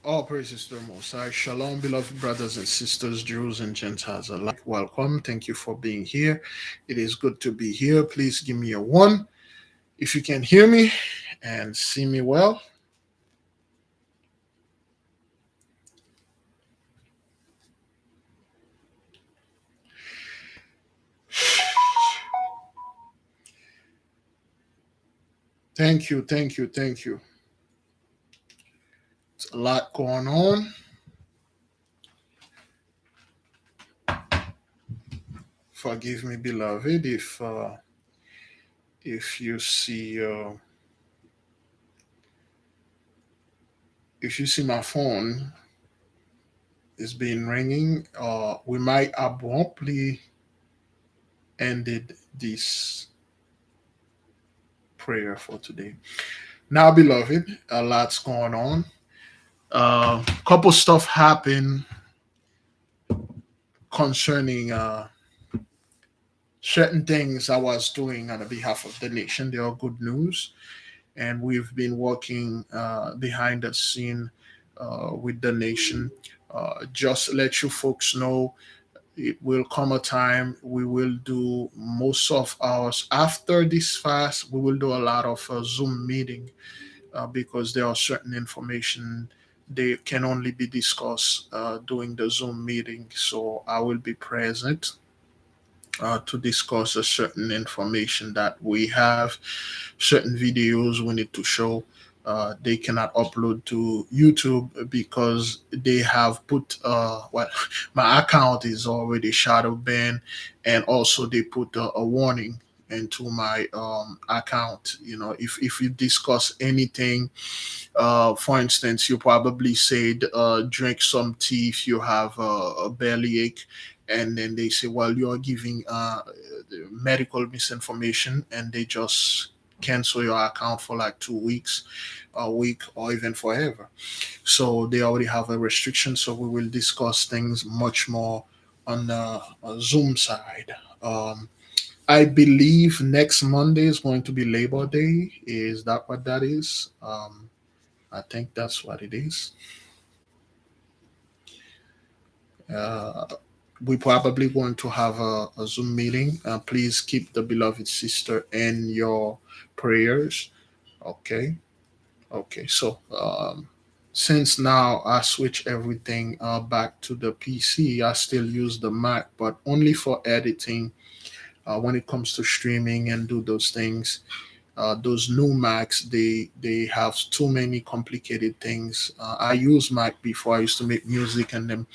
All praises to the Most High. Shalom, beloved brothers and sisters, Jews and Gentiles alike. Welcome. Thank you for being here. It is good to be here. Please give me a one if you can hear me and see me well. Thank you, thank you, thank you. It's a lot going on. Forgive me, beloved, if you see my phone is being ringing. We might abruptly ended this prayer for today. Now, beloved, a lot's going on. Couple stuff happened concerning certain things I was doing on the behalf of the nation. They are good news, and we've been working behind the scene with the nation. Just let you folks know, it will come a time we will do most of ours after this fast. We will do a lot of Zoom meeting because there are certain information they can only be discussed during the Zoom meeting. So I will be present to discuss a certain information that we have, certain videos we need to show. They cannot upload to YouTube because they have put well, my account is already shadow banned, and also they put a warning into my account. You know, if you discuss anything, for instance, you probably said drink some tea if you have a bellyache, and then they say, well, you're giving medical misinformation, and they just cancel your account for like 2 weeks, a week, or even forever. So they already have a restriction. So we will discuss things much more on the Zoom side. I believe next Monday is going to be Labor Day. Is that what that is? I think that's what it is. Uh, we probably going to have a Zoom meeting. Please keep the beloved sister in your prayers. Okay. Okay. So since now I switch everything back to the PC, I still use the Mac, but only for editing. When it comes to streaming and do those things, those new Macs, they have too many complicated things. I used Mac before. I used to make music and then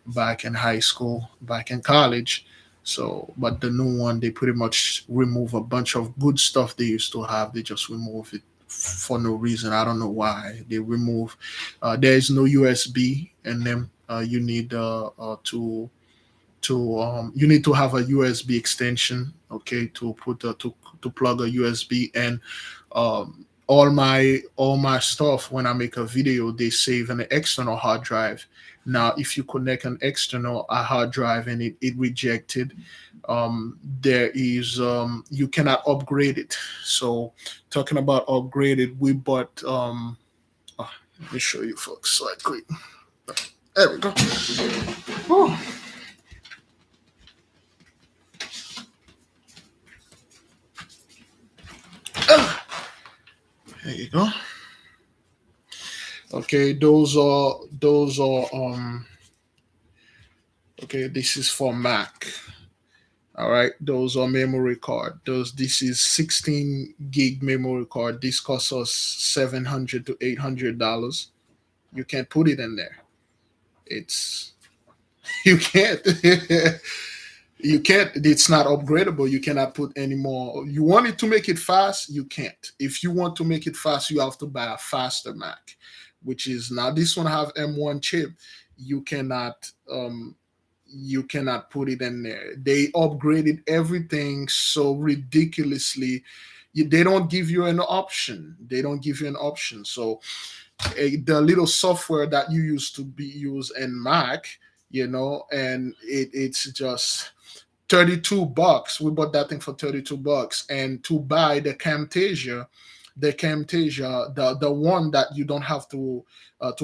back in high school, back in college. So, but the new one, they pretty much remove a bunch of good stuff they used to have. They just remove it for no reason. I don't know why they remove. There is no USB in them. You need to you need to have a USB extension, okay, to put to plug a USB. And all my stuff, when I make a video, they save an external hard drive. Now if you connect an external hard drive and it rejected, there is you cannot upgrade it. So talking about upgraded, we bought oh, let me show you folks like quick. There we go. Whew. There you go. Okay, those are okay, this is for Mac. All right, those are memory card. Those This is 16 gig memory card. This costs us $700 to $800. You can't put it in there. It's you can't. You can't. It's not upgradable. You cannot put any more. You want it to make it fast, you can't. If you want to make it fast, you have to buy a faster Mac, which is now this one have M1 chip. You cannot you cannot put it in there. They upgraded everything so ridiculously. They don't give you an option. They don't give you an option. So the little software that you used to be used in Mac, and it's just $32. We bought that thing for $32. And to buy the Camtasia, the Camtasia, the one that you don't have to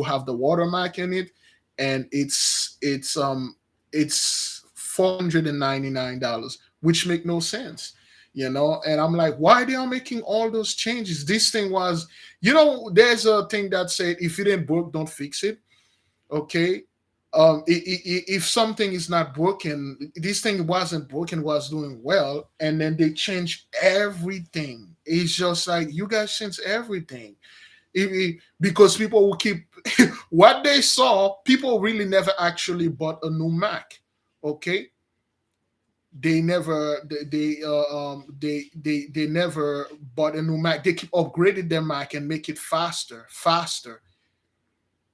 have the watermark in it, and it's $499, which make no sense, you know. And I'm like, why they are making all those changes? This thing was, there's a thing that said if it ain't broke, don't fix it. Okay. If something is not broken, this thing wasn't broken, was doing well, and then they change everything. It's just like, you guys change everything. Because people will keep what they saw. People really never actually bought a new Mac. Okay. They never they never bought a new Mac. They keep upgrading their Mac and make it faster,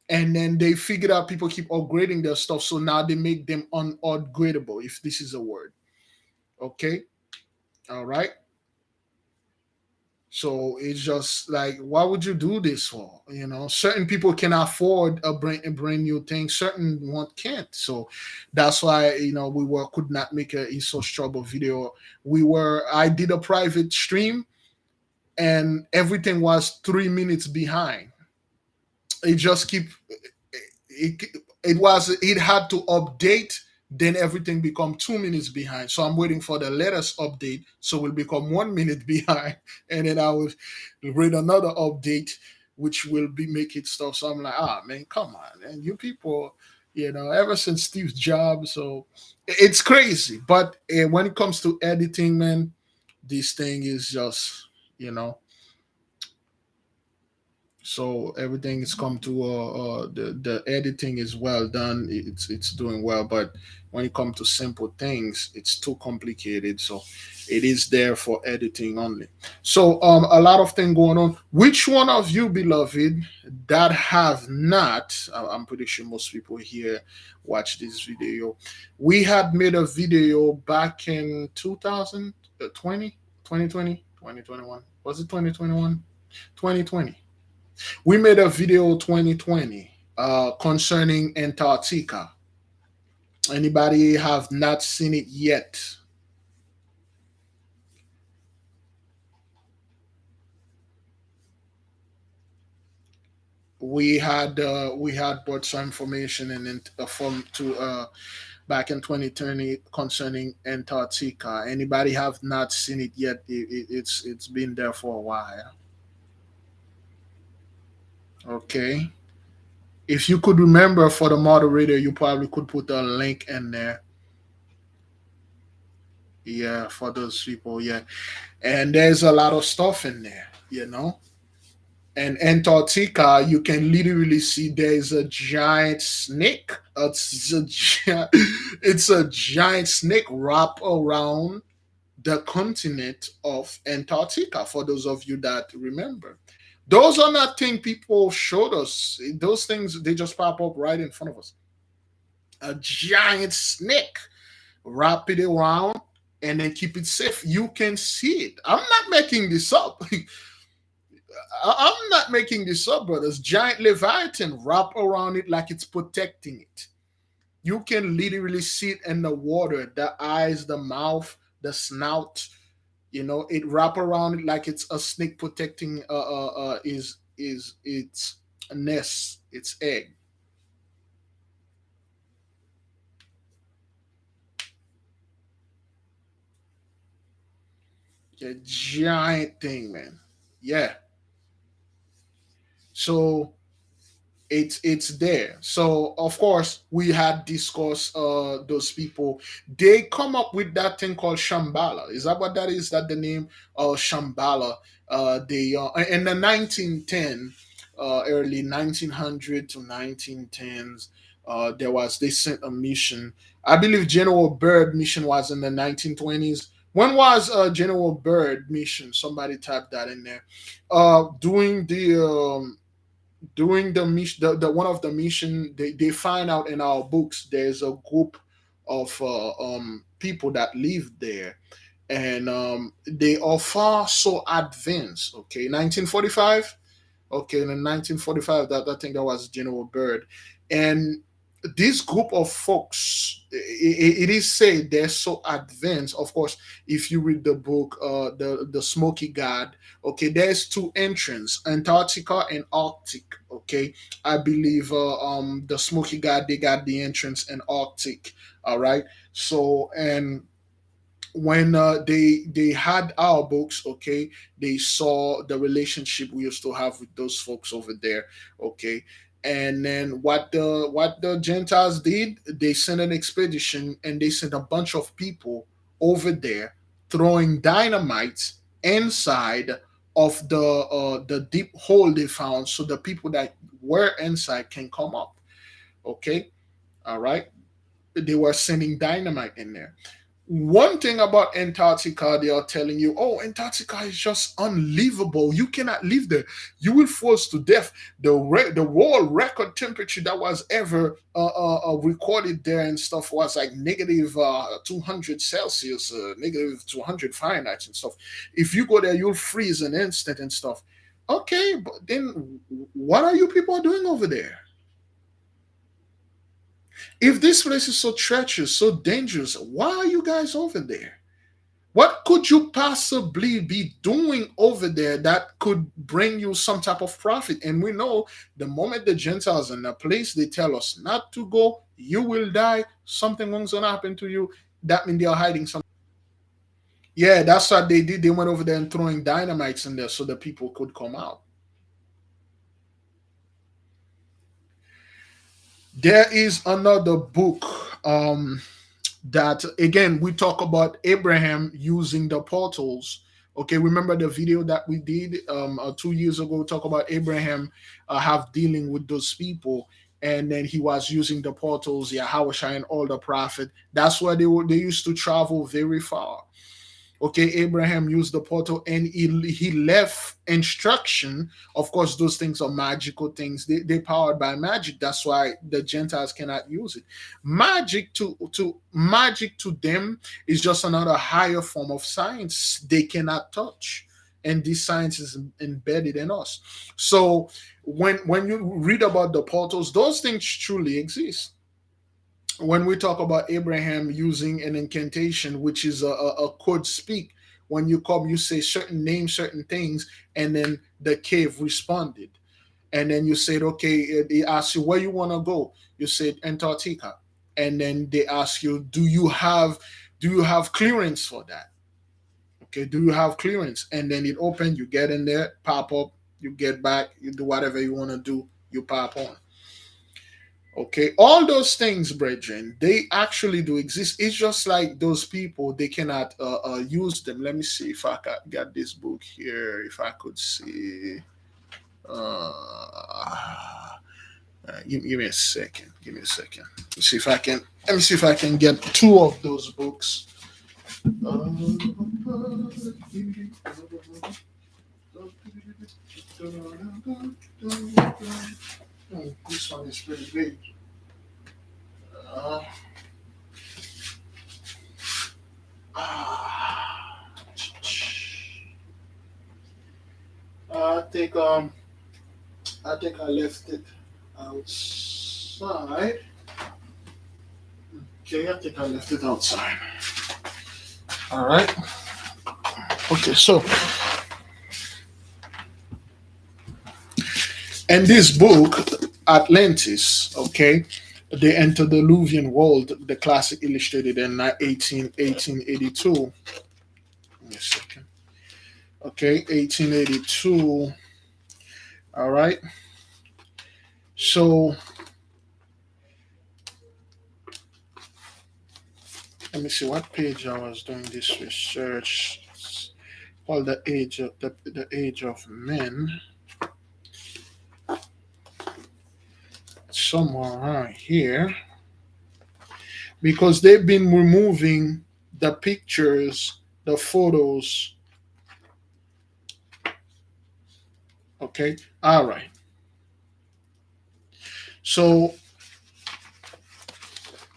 and then they figured out people keep upgrading their stuff, so now they make them unupgradable, if this is a word. Okay. All right. So it's just like, why would you do this for? Certain people can afford a brand new thing, certain one can't. So that's why, we could not make a ESOS trouble video. I did a private stream, and everything was 3 minutes behind. It just keep it, it had to update, then everything become 2 minutes behind. So I'm waiting for the latest update, so we'll become 1 minute behind, and then I will read another update, which will be making stuff. So I'm like, man, come on, and you people, ever since Steve Jobs, so it's crazy. But when it comes to editing, man, this thing is just, you know so everything is come to the editing is well done. It's doing well, but when it comes to simple things, it's too complicated. So it is there for editing only. So a lot of things going on. Which one of you, beloved, that have not, I'm pretty sure most people here watch this video, we had made a video back in 2020, 2020, 2021. Was it 2021? 2020. We made a video 2020 concerning Antarctica. Anybody have not seen it yet? We had brought some information from to back in 2020 concerning Antarctica. Anybody have not seen it yet? It's been there for a while. Okay. If you could remember, for the moderator, you probably could put a link in there. Yeah, for those people, yeah. And there's a lot of stuff in there. And Antarctica, you can literally see there's a giant snake. It's a giant snake wrapped around the continent of Antarctica. For those of you that remember, those are not things people showed us. Those things, they just pop up right in front of us. A giant snake, wrap it around, and then keep it safe. You can see it. I'm not making this up. I'm not making this up, brothers. Giant Leviathan wrap around it like it's protecting it. You can literally see it in the water, the eyes, the mouth, the snout. It wrap around it like it's a snake protecting is its nest, its egg. A giant thing, man. Yeah. So it's there. So of course we had discussed those people. They come up with that thing called Shambhala. Is that what that is? That the name of Shambhala? They in the 1910, early 1900 to 1910s. They sent a mission. I believe General Byrd mission was in the 1920s. When was General Byrd mission? Somebody typed that in there. Doing the mission, the one of the mission, they find out in our books there's a group of people that live there, and they are far so advanced. Okay, 1945. Okay, in 1945, that I think that was General Byrd, and this group of folks, it is said they're so advanced. Of course, if you read the book, the Smoky God, okay, there's two entrants, Antarctica and Arctic. Okay, I believe the Smoky God, they got the entrance in Arctic. All right, so and when they had our books, okay, they saw the relationship we used to have with those folks over there, okay. And then what the Gentiles did, they sent an expedition and they sent a bunch of people over there throwing dynamite inside of the deep hole they found, so the people that were inside can come up, okay. All right, they were sending dynamite in there. One thing about Antarctica, they are telling you, oh, Antarctica is just unlivable. You cannot live there. You will freeze to death. The world record temperature that was ever recorded there and stuff was like negative 200 Celsius, negative 200 Fahrenheit and stuff. If you go there, you'll freeze an instant and stuff. Okay, but then what are you people doing over there? If this place is so treacherous, so dangerous, why are you guys over there? What could you possibly be doing over there that could bring you some type of profit? And we know the moment the Gentiles in a place they tell us not to go, you will die, something wrong's gonna happen to you. That means they are hiding something. Yeah, that's what they did. They went over there and throwing dynamites in there so the people could come out. There is another book that again we talk about Abraham using the portals. Okay, remember the video that we did 2 years ago? Talk about Abraham have dealing with those people, and then he was using the portals, Yahweh and all the prophet. That's why they used to travel very far. Okay, Abraham used the portal and he left instruction. Of course, those things are magical things. They're powered by magic. That's why the Gentiles cannot use it. Magic to them is just another higher form of science they cannot touch. And this science is embedded in us. So when you read about the portals, those things truly exist. When we talk about Abraham using an incantation, which is a code speak, when you come, you say certain names, certain things, and then the cave responded. And then you said, okay, they ask you where you want to go. You said Antarctica. And then they ask you, do you have clearance for that? Okay, do you have clearance? And then it open, you get in there, pop up, you get back, you do whatever you want to do, you pop on. Okay, all those things, brethren, they actually do exist. It's just like those people, they cannot use them. Let me see if I got this book here. If I could see. Give me a second. Give me a second. See if I can. Let me see if I can get two of those books. This one is pretty big. Uh, I think I left it outside. Okay, I think I left it outside. All right. Okay, so in this book, Atlantis, okay, the antediluvian world, the classic illustrated in 1882. Give me a second. Okay, 1882. All right. So let me see what page I was doing this research. It's called the age of men. Somewhere around here, because they've been removing the pictures, the photos. Okay, all right. So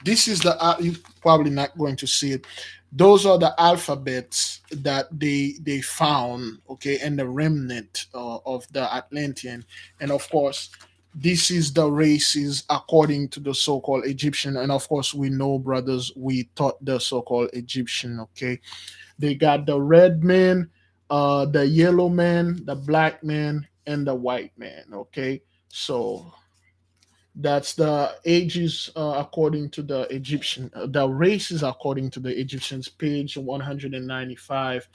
this is you're probably not going to see it. Those are the alphabets that they found, okay, and the remnant of the Atlantean, and of course This is the races according to the so-called Egyptian, and of course we know, brothers, we taught the so-called Egyptian. Okay, they got the red man, the yellow man, the black man, and the white man. Okay, so that's the ages according to the Egyptian, the races according to the Egyptians, page 195.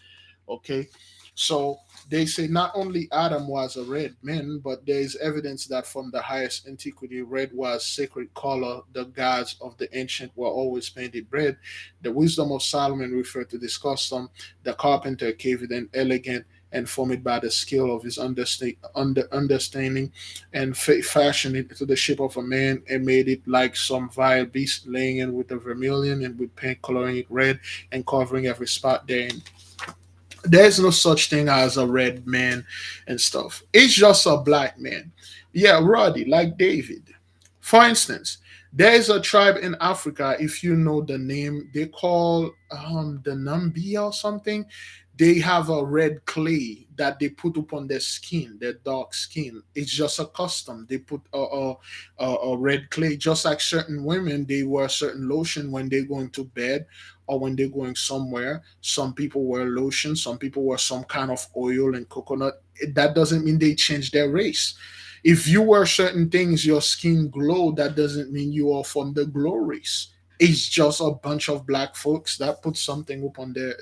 Okay, so they say not only Adam was a red man, but there is evidence that from the highest antiquity, red was sacred color. The gods of the ancient were always painted red. The wisdom of Solomon referred to this custom. The carpenter gave it an elegant and formed by the skill of his understanding, and fashioned it to the shape of a man, and made it like some vile beast, laying in with the vermilion and with paint, coloring it red and covering every spot therein. There's no such thing as a red man and stuff. It's just a black man. Yeah, Roddy, like David. For instance, there is a tribe in Africa, if you know the name, they call the Nambi or something. They have a red clay that they put upon their skin, their dark skin. It's just a custom. They put a red clay, just like certain women, they wear certain lotion when they're going to bed or when they're going somewhere. Some people wear lotion, some people wear some kind of oil and coconut. That doesn't mean they change their race. If you wear certain things, your skin glow, that doesn't mean you are from the glow race. It's just a bunch of black folks that put something upon their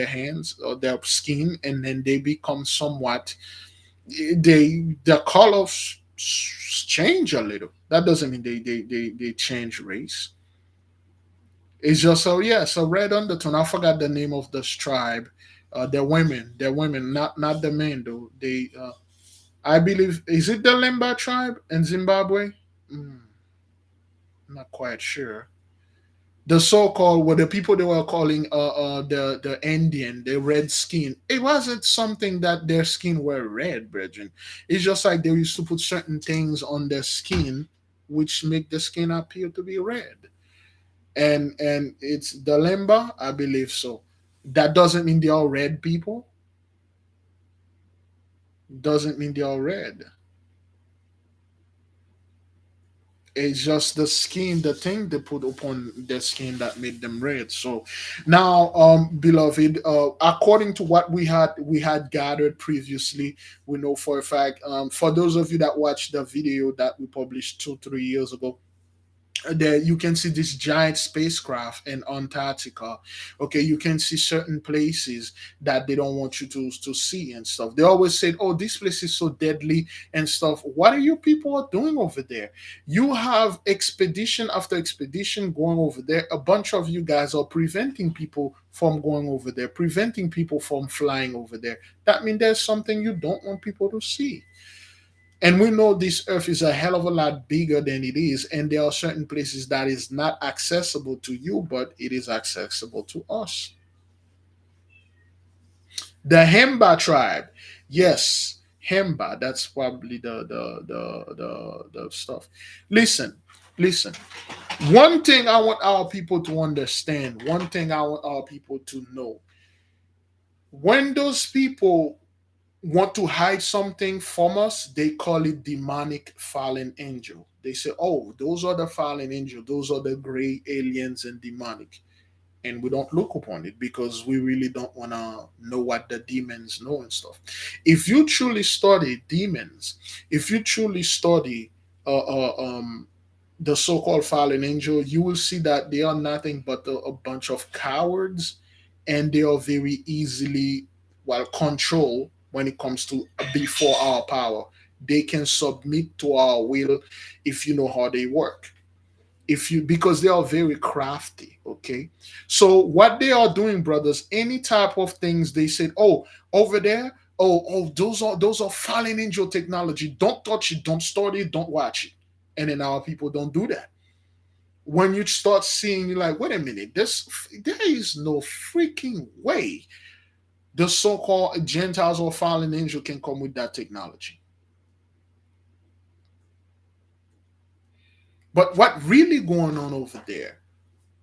hands or their skin, and then they become somewhat, the colors change a little. That doesn't mean they change race. It's just so, yeah, so red undertone. I forgot the name of this tribe. They're women, not the men though. They I believe, is it the Lemba tribe in Zimbabwe? Mm, I'm not quite sure. The so-called, were the people they were calling the Indian, the red skin. It wasn't something that their skin were red, brethren. It's just like they used to put certain things on their skin which make the skin appear to be red. And it's the Lemba, I believe so. That doesn't mean they're all red people. Doesn't mean they're all red. It's just the skin, the thing they put upon their skin that made them red. So now, beloved, according to what we had gathered previously, we know for a fact, for those of you that watched the video that we published 2 3 years ago, there you can see this giant spacecraft in Antarctica. Okay, you can see certain places that they don't want you to see and stuff. They always said, "Oh, this place is so deadly and stuff." What are you people are doing over there? You have expedition after expedition going over there. A bunch of you guys are preventing people from going over there, preventing people from flying over there. That means there's something you don't want people to see. And we know this earth is a hell of a lot bigger than it is, and there are certain places that is not accessible to you, but it is accessible to us. The Hemba tribe, yes, Hemba. That's probably the stuff. Listen, listen. One thing I want our people to understand. One thing I want our people to know. When those people want to hide something from us, they call it demonic fallen angel. They say, "Oh, those are the fallen angel, those are the gray aliens and demonic." And we don't look upon it because we really don't want to know what the demons know and stuff. If you truly study demons, if you truly study uh, uh, um, the so-called fallen angel, you will see that they are nothing but a bunch of cowards, and they are very easily, well, controlled when it comes to before our power. They can submit to our will if you know how they work. If you, because they are very crafty. Okay, so what they are doing, brothers, any type of things they said, "Oh, over there, oh, those are fallen angel technology. Don't touch it, don't study it, don't watch it." And then our people don't do that. When you start seeing, you're like, "Wait a minute, there is no freaking way the so-called Gentiles or fallen angel can come with that technology." But what really going on over there?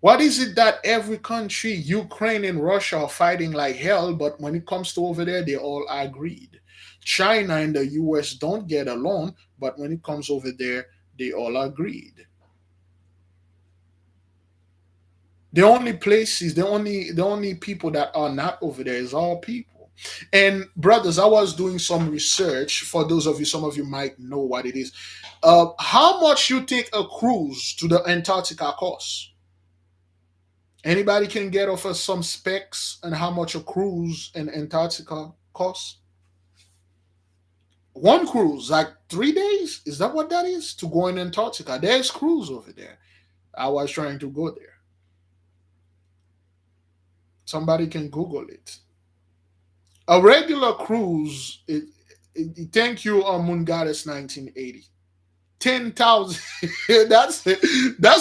What is it that every country, Ukraine and Russia, are fighting like hell, but when it comes to over there, they all agreed? China and the US don't get along, but when it comes over there, they all agreed. The only places, the only people that are not over there is our people. And brothers, I was doing some research. For those of you, some of you might know what it is. How much you think a cruise to the Antarctica costs? Anybody can get off us some specs and how much a cruise in Antarctica costs? One cruise, like 3 days? Is that what that is? To go in Antarctica. There's cruise over there. I was trying to go there. Somebody can Google it. A regular cruise, thank you, Moon Goddess 1980. 10,000. That's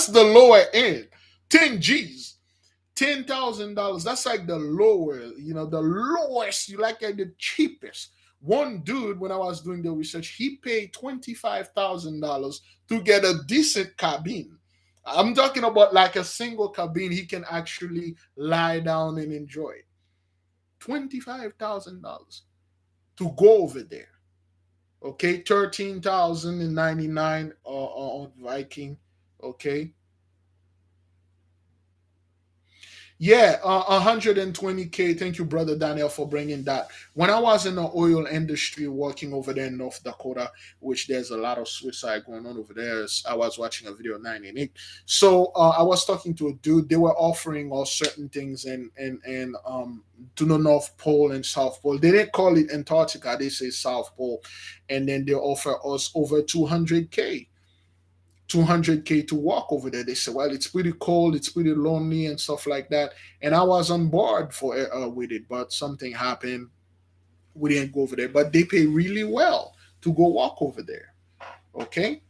the lower end. 10 G's. $10,000. That's like the lower, the lowest, you like the cheapest. One dude, when I was doing the research, he paid $25,000 to get a decent cabin. I'm talking about like a single cabin he can actually lie down and enjoy. $25,000 to go over there. Okay, 13,099 on Viking. Okay, yeah, 120K. Thank you, brother Daniel, for bringing that. When I was in the oil industry working over there in North Dakota, which there's a lot of suicide going on over there, I was watching a video 988. So I was talking to a dude. They were offering all certain things and to the North Pole and South Pole. They didn't call it Antarctica. They say South Pole, and then they offer us over 200K to walk over there. They said, well, it's pretty cold, it's pretty lonely, and stuff like that. And I was on board for with it, but something happened. We didn't go over there, but they pay really well to go walk over there. Okay,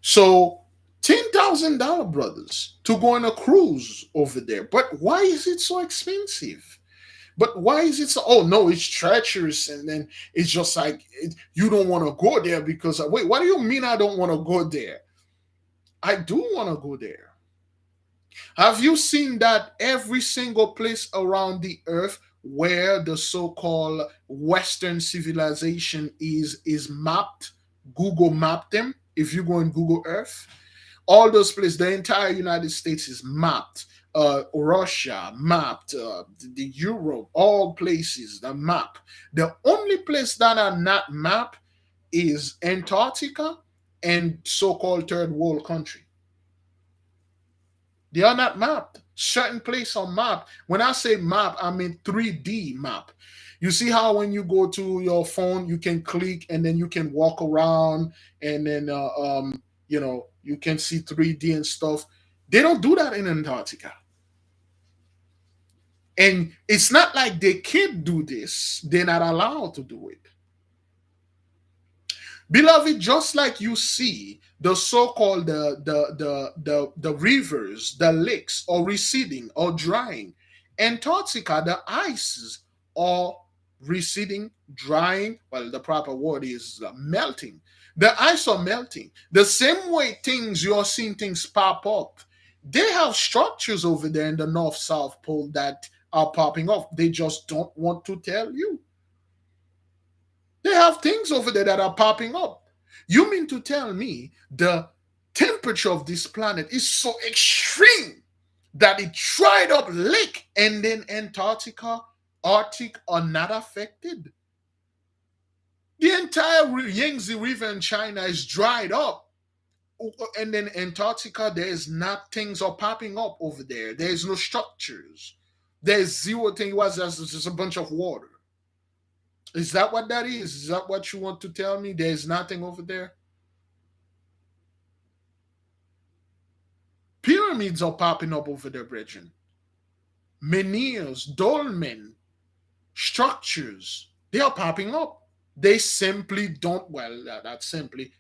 so $10,000, brothers, to go on a cruise over there. But why is it so expensive? But why is it so? Oh no, it's treacherous, and then it's just like you don't want to go there because wait, what do you mean I don't want to go there? I do want to go there. Have you seen that every single place around the earth where the so-called Western civilization is mapped? Google mapped them. If you go in Google Earth, all those places, the entire United States is mapped. Russia mapped, the Europe, all places, the map. The only place that are not mapped is Antarctica and so-called third world country. They are not mapped. Certain places are mapped. When I say map, I mean 3D map. You see how when you go to your phone, you can click and then you can walk around and then you can see 3D and stuff. They don't do that in Antarctica. And it's not like they can't do this, they're not allowed to do it. Beloved, just like you see the so-called the rivers, the lakes are receding or drying. Antarctica, the ices are receding, drying. Well, the proper word is melting. The ice are melting. The same way things you're seeing things pop up. They have structures over there in the North South Pole that are popping up. They just don't want to tell you. They have things over there that are popping up. You mean to tell me the temperature of this planet is so extreme that it dried up lake and then Antarctica, Arctic are not affected? The entire Yangtze River in China is dried up. And then Antarctica, there's not things are popping up over there. There's no structures. There's zero thing. It was just a bunch of water. Is that what that is? Is that what you want to tell me? There's nothing over there? Pyramids are popping up over there, brethren. Menhirs, dolmen, structures, they are popping up. They simply don't, well, that's simply,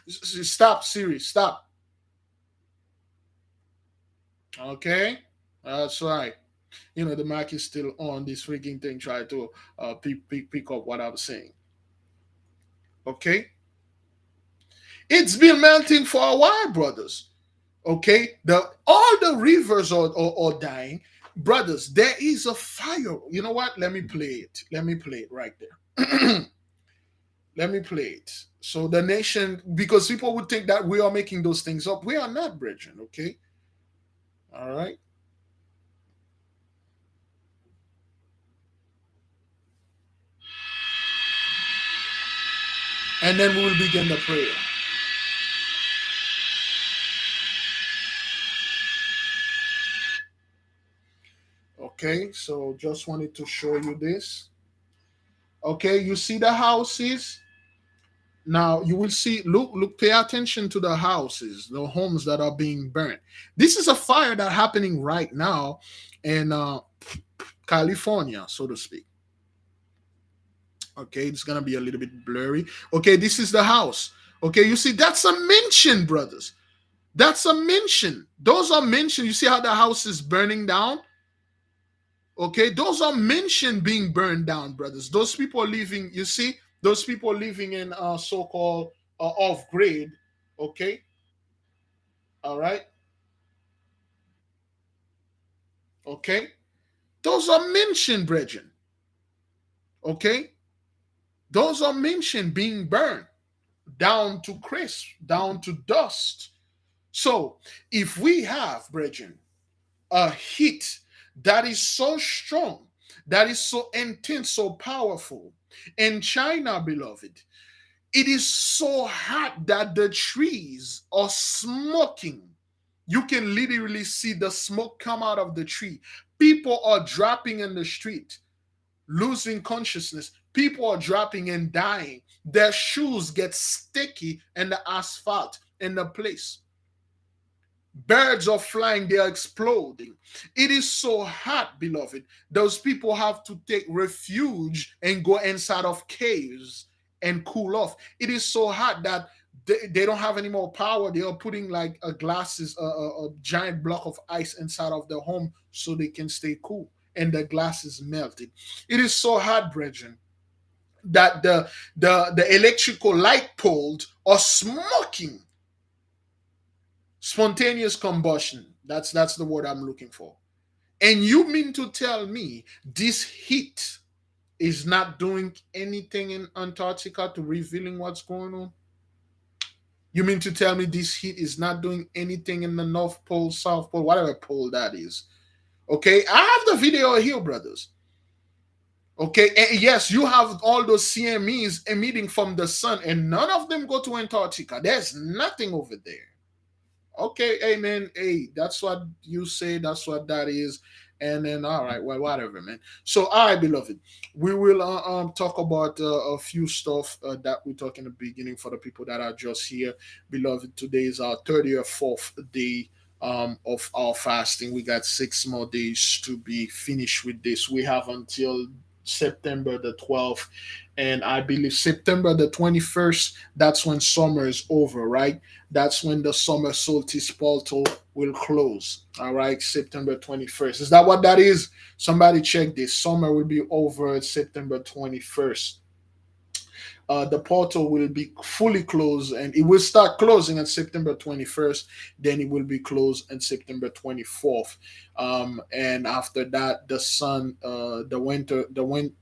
stop, Siri, stop. Okay? That's right. The mic is still on. This freaking thing try to pick up what I'm saying. Okay? It's been melting for a while, brothers. Okay? All the rivers are dying. Brothers, there is a fire. You know what? Let me play it. Let me play it right there. Let me play it. So the nation, because people would think that we are making those things up. We are not, brethren. Okay. All right. And then we will begin the prayer. Okay. So just wanted to show you this. Okay. You see the houses. Now you will see, look, pay attention to the houses, the homes that are being burnt. This is a fire that happening right now in California, so to speak. Okay, it's gonna be a little bit blurry. Okay, this is the house. Okay, you see, that's a mention, brothers. That's a mention. Those are mentioned. You see how the house is burning down? Okay, those are mentioned being burned down, brothers. Those people living, you see, those people living in so-called off grade. Okay, all right, okay. Those are mentioned, brethren. Okay, those are mentioned being burned down to crisp, down to dust. So, if we have, brethren, a heat that is so strong, that is so intense, so powerful, in China, beloved, it is so hot that the trees are smoking. You can literally see the smoke come out of the tree. People are dropping in the street, losing consciousness. People are dropping and dying. Their shoes get sticky in the asphalt in the place. Birds are flying, they are exploding. It is so hot, beloved. Those people have to take refuge and go inside of caves and cool off. It is so hot that they don't have any more power. They are putting like a glasses, a giant block of ice inside of their home so they can stay cool. And the glass is melted. It is so hot, brethren, that the electrical light poles are smoking. Spontaneous combustion. That's the word I'm looking for. And you mean to tell me this heat is not doing anything in Antarctica to revealing what's going on? You mean to tell me this heat is not doing anything in the North Pole, South Pole, whatever pole that is? Okay, I have the video here, brothers. Okay, and yes, you have all those CMEs emitting from the sun, and none of them go to Antarctica. There's nothing over there. Okay, amen. Hey, that's what you say. That's what that is. And then, all right, well, whatever, man. So, all right, beloved, we will talk about a few stuff that we talked in the beginning for the people that are just here. Beloved, today is our 34th day of our fasting. We got 6 more days to be finished with this. We have until September the 12th. And I believe September the 21st, that's when summer is over, right? That's when the summer solstice portal will close. All right, September 21st. Is that what that is? Somebody check this. Summer will be over September 21st. The portal will be fully closed and it will start closing on September 21st. Then it will be closed on September 24th. And after that, the sun, the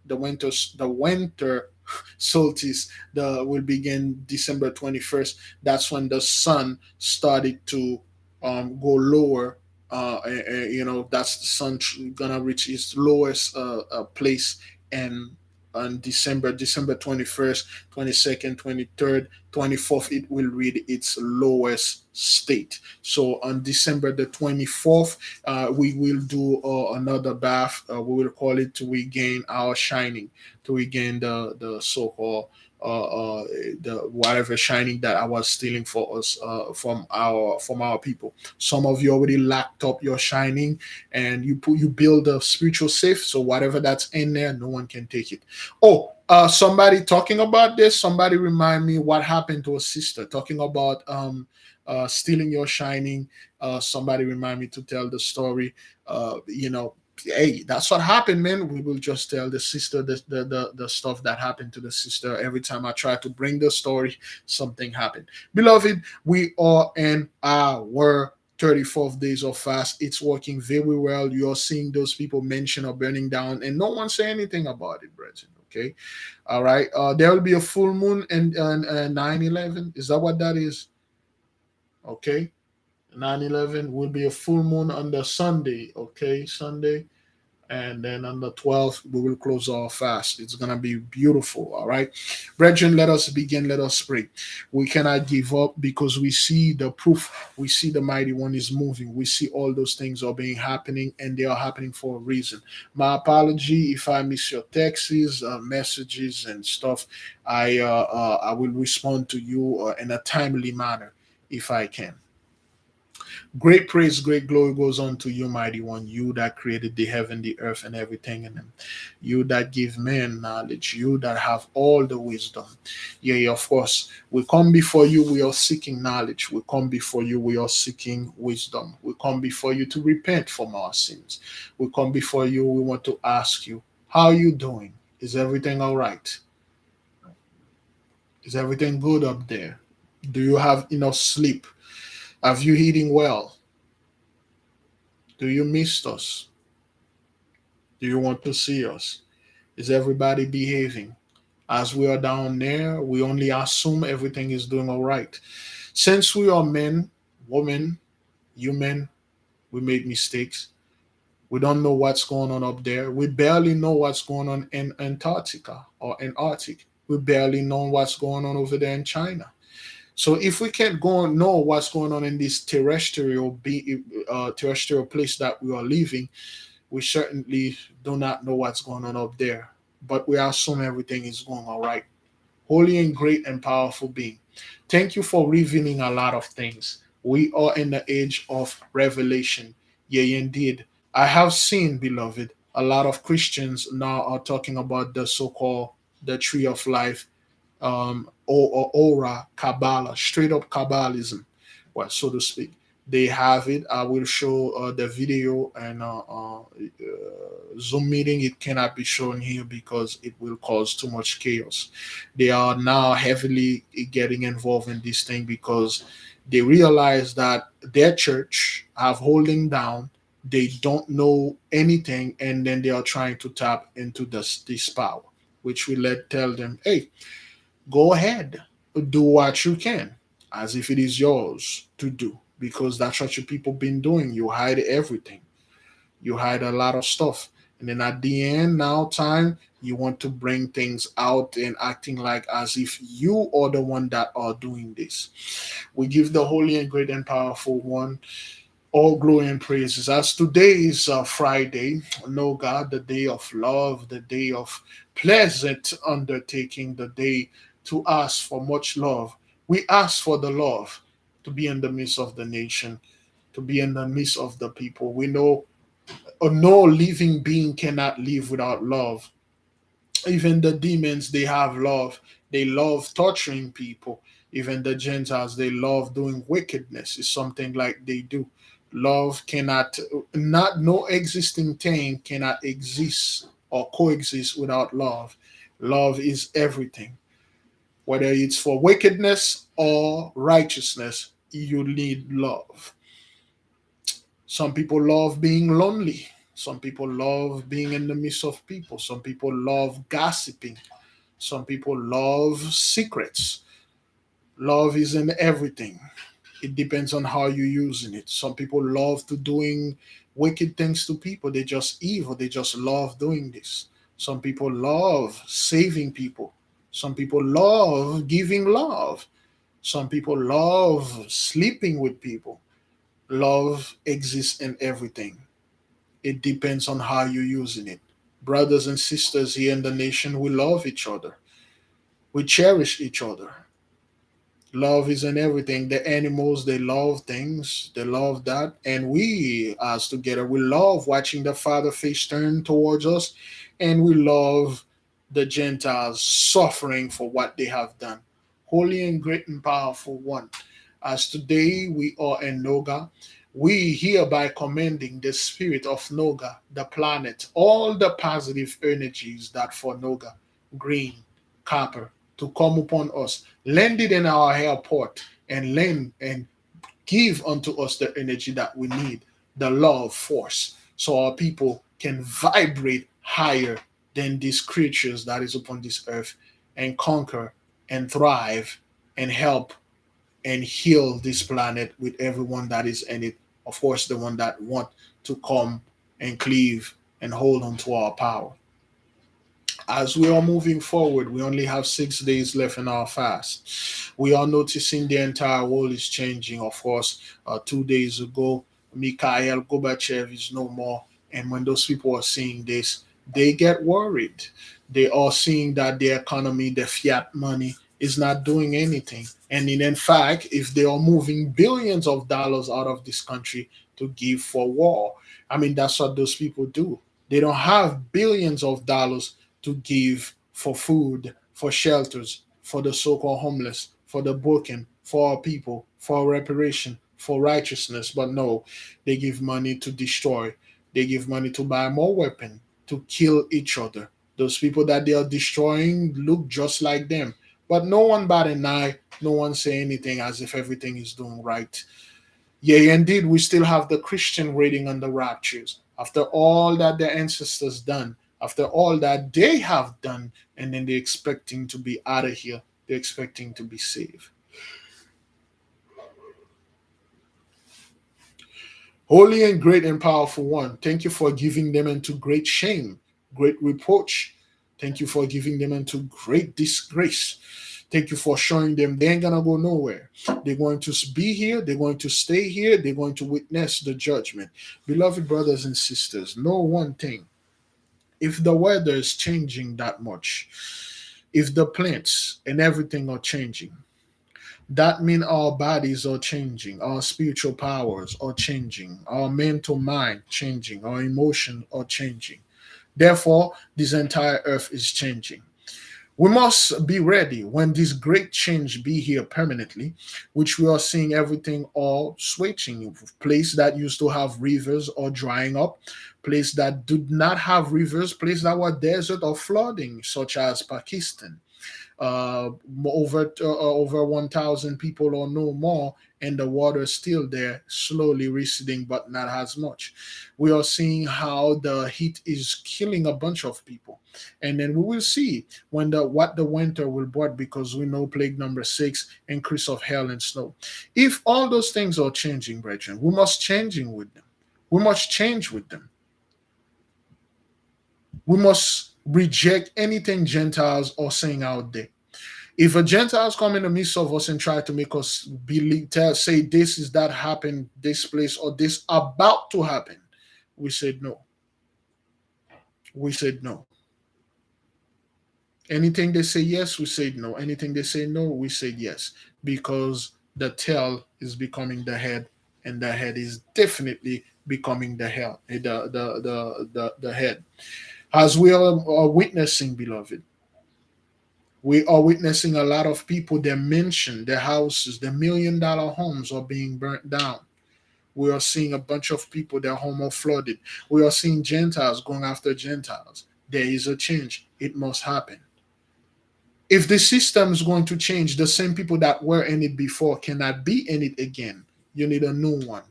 winter solstice will begin December 21st. That's when the sun started to go lower. That's the sun gonna reach its lowest place, and on December 21st, 22nd, 23rd, 24th, it will reach its lowest state. So on December the 24th, we will do another bath. We will call it to regain our shining, to regain the so-called the whatever shining that I was stealing for us from our people. Some of you already locked up your shining, and you build a spiritual safe, so whatever that's in there, no one can take it. Oh, somebody talking about this. Somebody remind me what happened to a sister talking about stealing your shining. Somebody remind me to tell the story. Hey, that's what happened, man. We will just tell the sister the stuff that happened to the sister. Every time I try to bring the story, something happened. Beloved, we are in our 34th days of fast. It's working very well. You're seeing those people mention or burning down, and no one say anything about it, brethren. Okay, all right. There will be a full moon and 9/11. Is that what that is? Okay, 9/11 will be a full moon on the Sunday. Okay, Sunday, and then on the 12th we will close our fast. It's gonna be beautiful. All right, brethren, let us begin. Let us pray. We cannot give up because we see the proof. We see the mighty one is moving. We see all those things are being happening, and they are happening for a reason. My apology if I miss your texts, messages and stuff. I will respond to you in a timely manner if I can. Great praise, great glory goes on to you, mighty one, you that created the heaven, the earth, and everything in them. You that give men knowledge, you that have all the wisdom. Yeah, of course. We come before you, we are seeking knowledge. We come before you, we are seeking wisdom. We come before you to repent from our sins. We come before you, we want to ask you, how are you doing? Is everything all right? Is everything good up there? Do you have enough sleep? Have you eating well? Do you miss us? Do you want to see us? Is everybody behaving? As we are down there, we only assume everything is doing all right. Since we are men, women, human, we make mistakes. We don't know what's going on up there. We barely know what's going on in Antarctica or in Arctic. We barely know what's going on over there in China. So if we can't go and know what's going on in this terrestrial place that we are living, we certainly do not know what's going on up there, but we assume everything is going all right. Holy and great and powerful being, thank you for revealing a lot of things. We are in the age of revelation. Yea, indeed. I have seen, beloved, a lot of Christians now are talking about the so called the tree of life, or aura Kabbalah, straight up Kabbalism, well, so to speak. They have it. I will show the video and Zoom meeting. It cannot be shown here because it will cause too much chaos. They are now heavily getting involved in this thing because they realize that their church have holding down. They don't know anything, and then they are trying to tap into this power, which we let tell them, hey, go ahead, do what you can, as if it is yours to do, because that's what your people been doing. You hide everything, you hide a lot of stuff, and then at the end, now time you want to bring things out and acting like as if you are the one that are doing this. We give the holy and great and powerful one all glory and praises. As today is Friday, no God, the day of love, the day of pleasant undertaking, the day to ask for much love. We ask for the love to be in the midst of the nation, to be in the midst of the people. We know no living being cannot live without love. Even the demons, they have love. They love torturing people. Even the Gentiles, they love doing wickedness. It's something like they do. Love cannot, not no existing thing cannot exist or coexist without love. Love is everything. Whether it's for wickedness or righteousness, you need love. Some people love being lonely. Some people love being in the midst of people. Some people love gossiping. Some people love secrets. Love is in everything. It depends on how you're using it. Some people love to doing wicked things to people. They just evil. They just love doing this. Some people love saving people. Some people love giving love. Some people love sleeping with people. Love exists in everything. It depends on how you're using it. Brothers and sisters here in the nation, we love each other. We cherish each other. Love is in everything. The animals, they love things, they love that. And we, as together, we love watching the Father face turn towards us. And we love the Gentiles suffering for what they have done. Holy and great and powerful one. As today we are in Noga, we hereby commending the spirit of Noga, the planet, all the positive energies that for Noga, green, copper, to come upon us, land it in our airport, and land and give unto us the energy that we need, the law of force, so our people can vibrate higher than these creatures that is upon this earth and conquer and thrive and help and heal this planet with everyone that is in it. Of course, the one that want to come and cleave and hold on to our power. As we are moving forward, we only have 6 days left in our fast. We are noticing the entire world is changing. Of course, 2 days ago, Mikhail Gorbachev is no more. And when those people are seeing this, they get worried. They are seeing that the economy, the fiat money, is not doing anything. And in fact, if they are moving billions of dollars out of this country to give for war, I mean, that's what those people do. They don't have billions of dollars to give for food, for shelters, for the so called homeless, for the broken, for our people, for reparation, for righteousness. But no, they give money to destroy, they give money to buy more weapons, to kill each other. Those people that they are destroying look just like them. But no one bat an eye, no one say anything as if everything is doing right. Yea, indeed, we still have the Christian waiting on the raptures. After all that their ancestors done, after all that they have done, and then they're expecting to be out of here, they're expecting to be saved. Holy and great and powerful one, thank you for giving them into great shame, great reproach. Thank you for giving them into great disgrace. Thank you for showing them they ain't gonna go nowhere. They're going to be here, they're going to stay here, they're going to witness the judgment. Beloved brothers and sisters, know one thing. If the weather is changing that much, if the plants and everything are changing, that means our bodies are changing, our spiritual powers are changing, our mental mind changing, our emotions are changing. Therefore, this entire earth is changing. We must be ready when this great change be here permanently, which we are seeing everything all switching. Place that used to have rivers or drying up, place that did not have rivers, place that were desert or flooding, such as Pakistan, over 1,000 people or no more, and the water is still there, slowly receding, but not as much. We are seeing how the heat is killing a bunch of people, and then we will see when the what the winter will bring, because we know plague number 6, increase of hail and snow. If all those things are changing, brethren, we must changing with them. We must change with them. We must reject anything Gentiles are saying out there. If a Gentiles come in the midst of us and try to make us believe, say this is that happened, this place, or this about to happen, we said no. We said no. Anything they say yes, we said no. Anything they say no, we said yes. Because the tail is becoming the head, and the head is definitely becoming the hell, the head. As we are witnessing, beloved, we are witnessing a lot of people, their mansion, their houses, their $1 million homes are being burnt down. We are seeing a bunch of people, their home are flooded. We are seeing Gentiles going after Gentiles. There is a change. It must happen. If the system is going to change, the same people that were in it before cannot be in it again. You need a new one.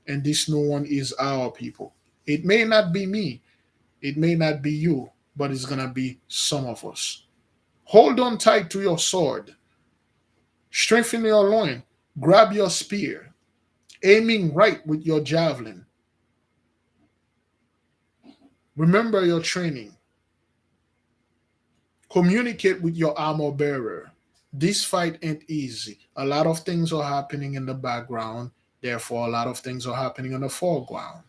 And this new one is our people. It may not be me, it may not be you, but it's going to be some of us. Hold on tight to your sword. Strengthen your loin. Grab your spear. Aiming right with your javelin. Remember your training. Communicate with your armor bearer. This fight ain't easy. A lot of things are happening in the background. Therefore, a lot of things are happening in the foreground.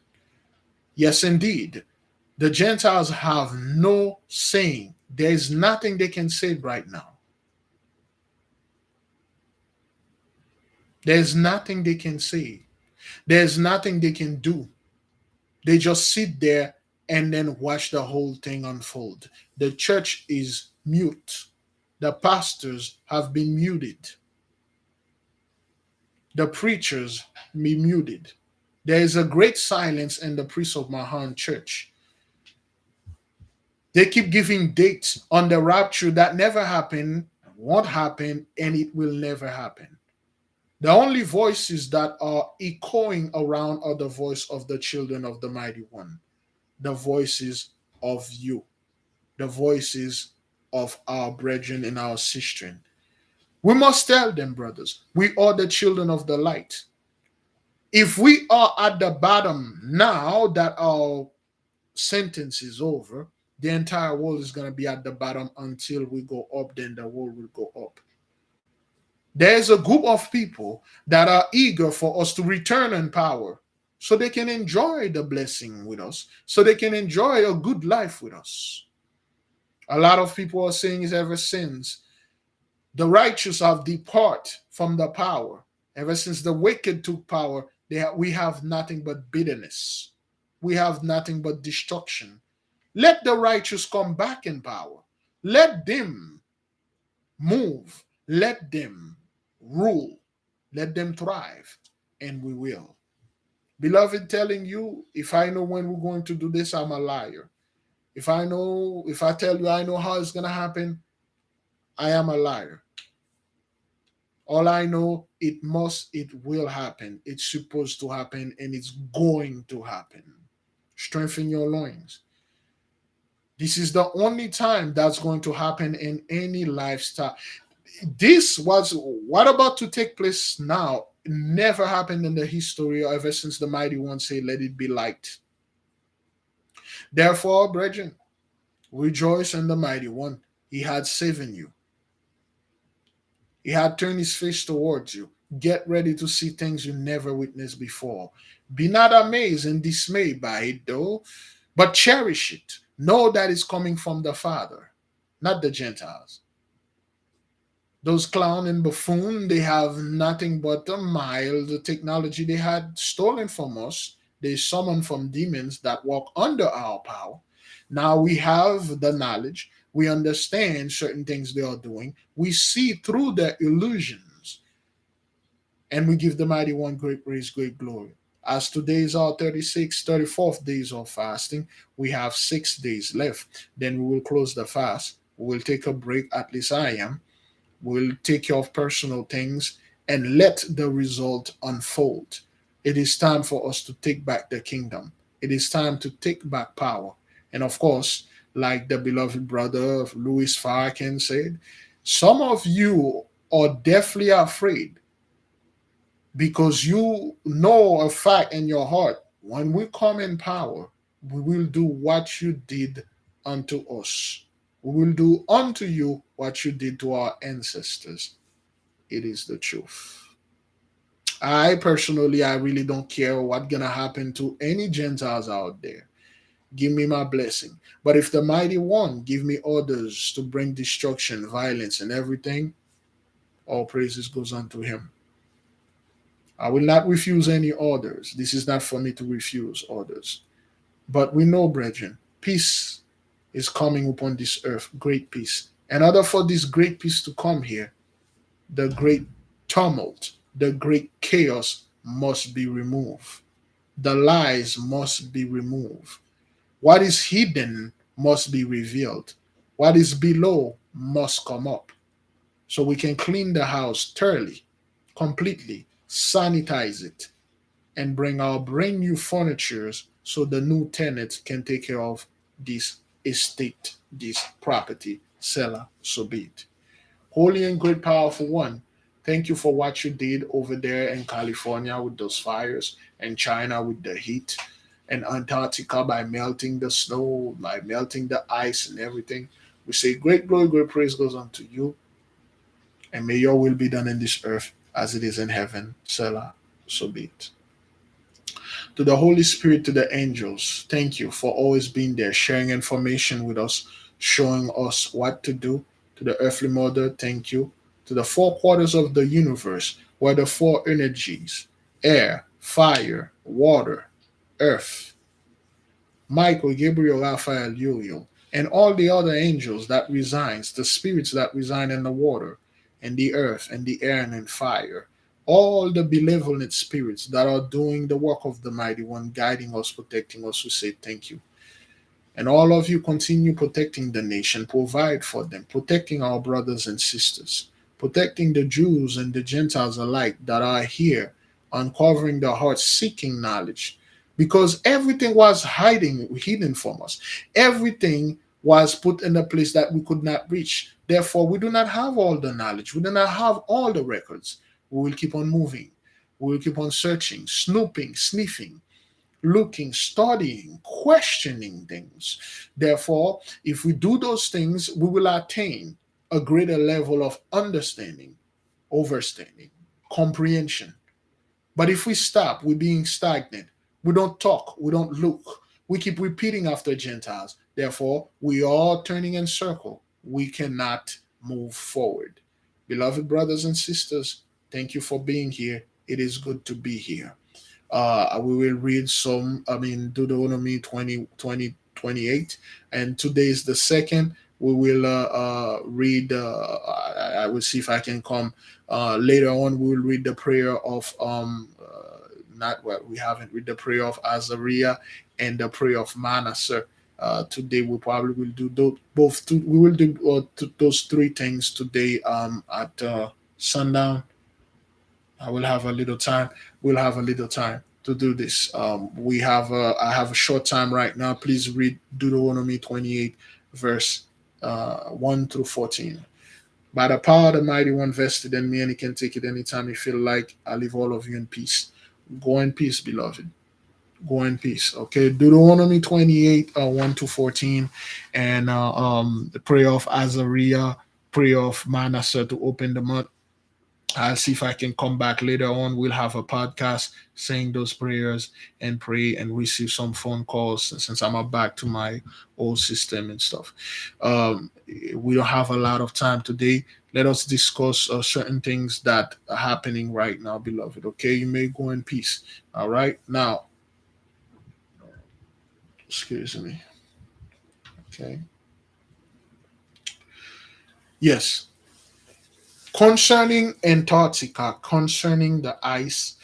Yes, indeed. The Gentiles have no saying. There's nothing they can say right now. There's nothing they can say. There's nothing they can do. They just sit there and then watch the whole thing unfold. The church is mute. The pastors have been muted. The preachers be muted. There is a great silence in the priests of Mahan church. They keep giving dates on the rapture that never happened, won't happen, and it will never happen. The only voices that are echoing around are the voice of the children of the mighty one, the voices of you, the voices of our brethren and our sistren. We must tell them, brothers, we are the children of the light. If we are at the bottom now that our sentence is over, the entire world is going to be at the bottom until we go up, then the world will go up. There's a group of people that are eager for us to return in power so they can enjoy the blessing with us, so they can enjoy a good life with us. A lot of people are saying is ever since the righteous have departed from the power, ever since the wicked took power, we have nothing but bitterness. We have nothing but destruction. Let the righteous come back in power. Let them move. Let them rule. Let them thrive. And we will. Beloved, telling you, if I know when we're going to do this, I'm a liar. If I tell you I know how it's going to happen, I am a liar. All I know, it will happen. It's supposed to happen, and it's going to happen. Strengthen your loins. This is the only time that's going to happen in any lifestyle. This was what about to take place now. Never happened in the history ever since the mighty one said, "Let it be light." Therefore, brethren, rejoice in the mighty one. He had saved you. He had turned his face towards you. Get ready to see things you never witnessed before. Be not amazed and dismayed by it, though, but cherish it. Know that it's coming from the Father, not the Gentiles. Those clown and buffoon, they have nothing but the mild technology they had stolen from us. They summoned from demons that walk under our power. Now we have the knowledge. We understand certain things they are doing. We see through their illusions. And we give the mighty one great praise, great glory. As today is our 34th days of fasting, we have 6 days left. Then we will close the fast. We will take a break, at least I am. We'll take care of personal things and let the result unfold. It is time for us to take back the kingdom. It is time to take back power. And of course, like the beloved brother of Louis Farrakhan said, some of you are deathly afraid because you know a fact in your heart. When we come in power, we will do what you did unto us. We will do unto you what you did to our ancestors. It is the truth. I personally, I really don't care what's gonna happen to any Gentiles out there. Give me my blessing. But if the mighty one give me orders to bring destruction, violence, and everything, all praises goes unto him. I will not refuse any orders. This is not for me to refuse orders. But we know, brethren, peace is coming upon this earth, great peace. In order for this great peace to come here, the great tumult, the great chaos must be removed. The lies must be removed. What is hidden must be revealed. What is below must come up. So we can clean the house thoroughly, completely, sanitize it, and bring our brand new furnitures so the new tenants can take care of this estate, this property. Selah, so be it. Holy and great, powerful one, thank you for what you did over there in California with those fires, and China with the heat, and Antarctica by melting the snow, by melting the ice and everything. We say, great glory, great praise goes unto you, and may your will be done in this earth as it is in heaven. Selah, so be it. To the Holy Spirit, to the angels, thank you for always being there, sharing information with us, showing us what to do. To the earthly mother, thank you. To the four quarters of the universe, where the four energies, air, fire, water, earth, Michael, Gabriel, Raphael, Uriel, and all the other angels that resides, the spirits that reside in the water, and the earth, and the air, and in fire, all the benevolent spirits that are doing the work of the mighty one, guiding us, protecting us, we say thank you. And all of you continue protecting the nation, provide for them, protecting our brothers and sisters, protecting the Jews and the Gentiles alike that are here, uncovering their hearts, seeking knowledge. Because everything was hidden from us. Everything was put in a place that we could not reach. Therefore, we do not have all the knowledge. We do not have all the records. We will keep on moving. We will keep on searching, snooping, sniffing, looking, studying, questioning things. Therefore, if we do those things, we will attain a greater level of understanding, overstanding, comprehension. But if we stop, we're being stagnant. We don't talk, we don't look. We keep repeating after Gentiles. Therefore, we are turning in circle. We cannot move forward. Beloved brothers and sisters, thank you for being here. It is good to be here. We will read some, Deuteronomy 20, 28. And today is the second. We will read, I will see if I can come later on. We will read the prayer of, not what we haven't read the prayer of Azariah and the prayer of Manasseh. Today we probably will do both. We will do those three things today at sundown. I will have a little time. We'll have a little time to do this. I have a short time right now. Please read Deuteronomy 28, verse 1 through 14. By the power of the mighty one vested in me, and he can take it anytime he feel like, I leave all of you in peace. Go in peace, beloved. Go in peace. Okay. Deuteronomy 28, 1 to 14, and the prayer of Azariah, prayer of Manasseh to open the month. I'll see if I can come back later on. We'll have a podcast saying those prayers and pray and receive some phone calls since I'm back to my old system and stuff. Um, we don't have a lot of time today. Let us discuss certain things that are happening right now, beloved. Okay, you may go in peace. All right, now, excuse me. Okay, yes, concerning Antarctica, concerning the ice,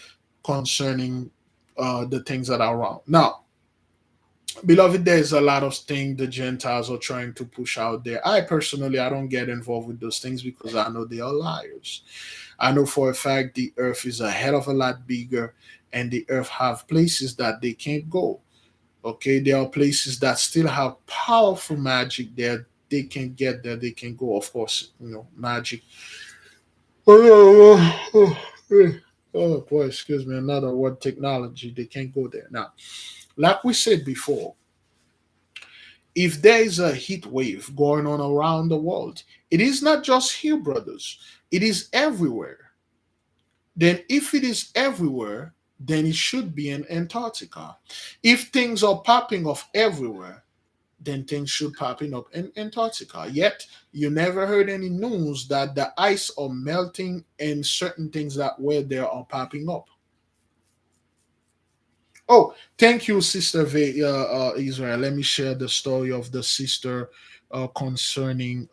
concerning the things that are around. Now, beloved, there's a lot of things the Gentiles are trying to push out there. I personally, I don't get involved with those things because I know they are liars. I know for a fact the earth is a hell of a lot bigger, and the earth have places that they can't go. Okay, there are places that still have powerful magic there. They can get there, they can go. Of course, magic. Oh boy, excuse me, another word, technology. They can't go there. Now, like we said before, if there is a heat wave going on around the world, it is not just here, brothers. It is everywhere. Then, if it is everywhere, then it should be in Antarctica. If things are popping off everywhere, then things should popping up in Antarctica. Yet, you never heard any news that the ice are melting and certain things that were there are popping up. Oh, thank you, Sister Israel. Let me share the story of the sister concerning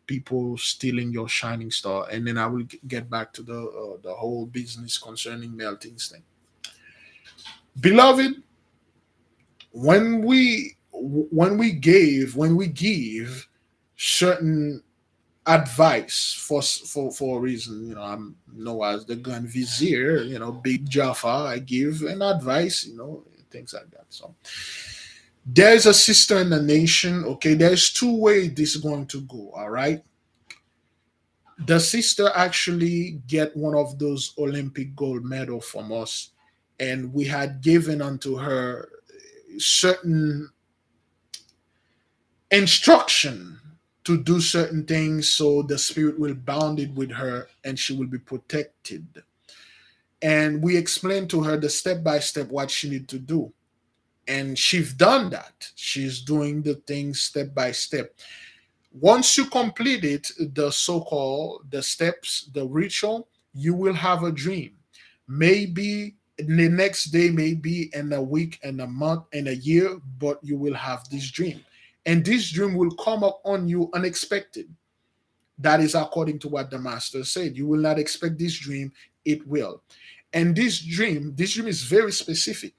people stealing your shining star, and then I will get back to the whole business concerning melting thing. Beloved, when we give certain advice for a reason. I'm known as the gun vizier, Big Jaffa. I give an advice, things like that. So there's a sister in the nation. Okay, there's two ways this is going to go. All right, the sister actually get one of those Olympic gold medal from us, and we had given unto her certain instruction to do certain things so the spirit will bound it with her and she will be protected. And we explained to her the step by step what she need to do, and she's done that. She's doing the things step by step. Once you complete it, the so-called the steps, the ritual, you will have a dream. Maybe the next day, maybe in a week, in a month, in a year, but you will have this dream. And this dream will come up on you unexpected. That is according to what the master said. You will not expect this dream, it will. And this dream is very specific.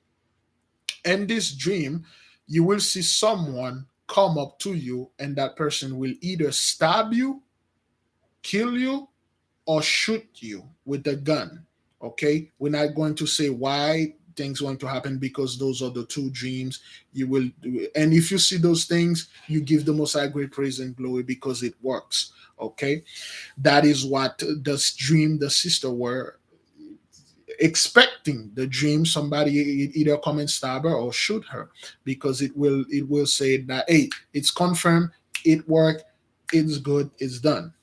And this dream, you will see someone come up to you, and that person will either stab you kill you or shoot you with a gun. Okay, we're not going to say why things going to happen, because those are the two dreams you will do. And if you see those things, you give the Most High great praise and glory because it works. Okay, that is what this dream the sister were expecting. The dream, somebody either come and stab her or shoot her, because it will say that, hey, it's confirmed, it worked, it's good, it's done.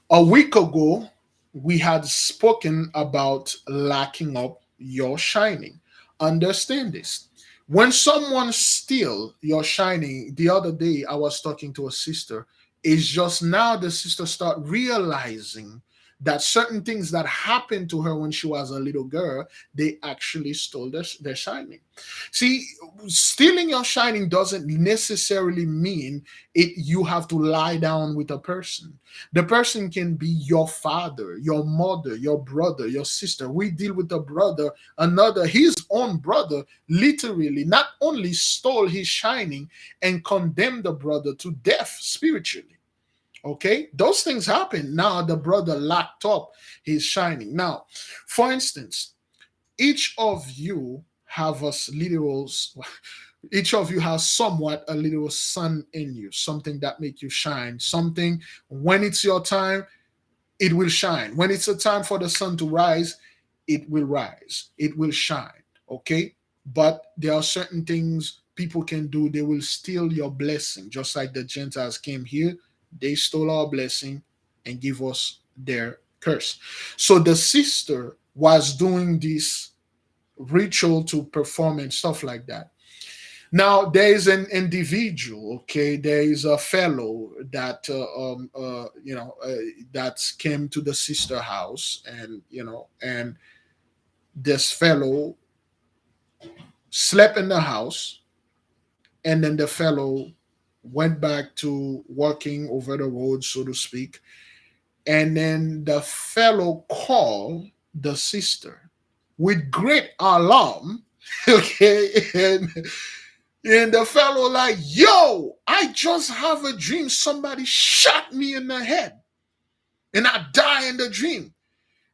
A week ago, we had spoken about locking up your shining. Understand this. When someone steal your shining, the other day I was talking to a sister, it's just now the sister start realizing that certain things that happened to her when she was a little girl, they actually stole their shining. See, stealing your shining doesn't necessarily mean it you have to lie down with a person. The person can be your father, your mother, your brother, your sister. We deal with a brother, another, his own brother, literally not only stole his shining and condemned the brother to death spiritually. Okay, those things happen. Now the brother locked up his shining. Now, for instance, each of you have a literal, each of you has somewhat a little sun in you, something that make you shine, something when it's your time, it will shine. When it's a time for the sun to rise, it will shine. Okay, but there are certain things people can do, they will steal your blessing, just like the Gentiles came here, they stole our blessing and give us their curse. So the sister was doing this ritual to perform and stuff like that. Now there is an individual, okay, there is a fellow that that came to the sister house, and and this fellow slept in the house, and then the fellow went back to working over the road, so to speak, and then the fellow called the sister with great alarm. Okay, and the fellow like, yo, I just have a dream. Somebody shot me in the head, and I die in the dream.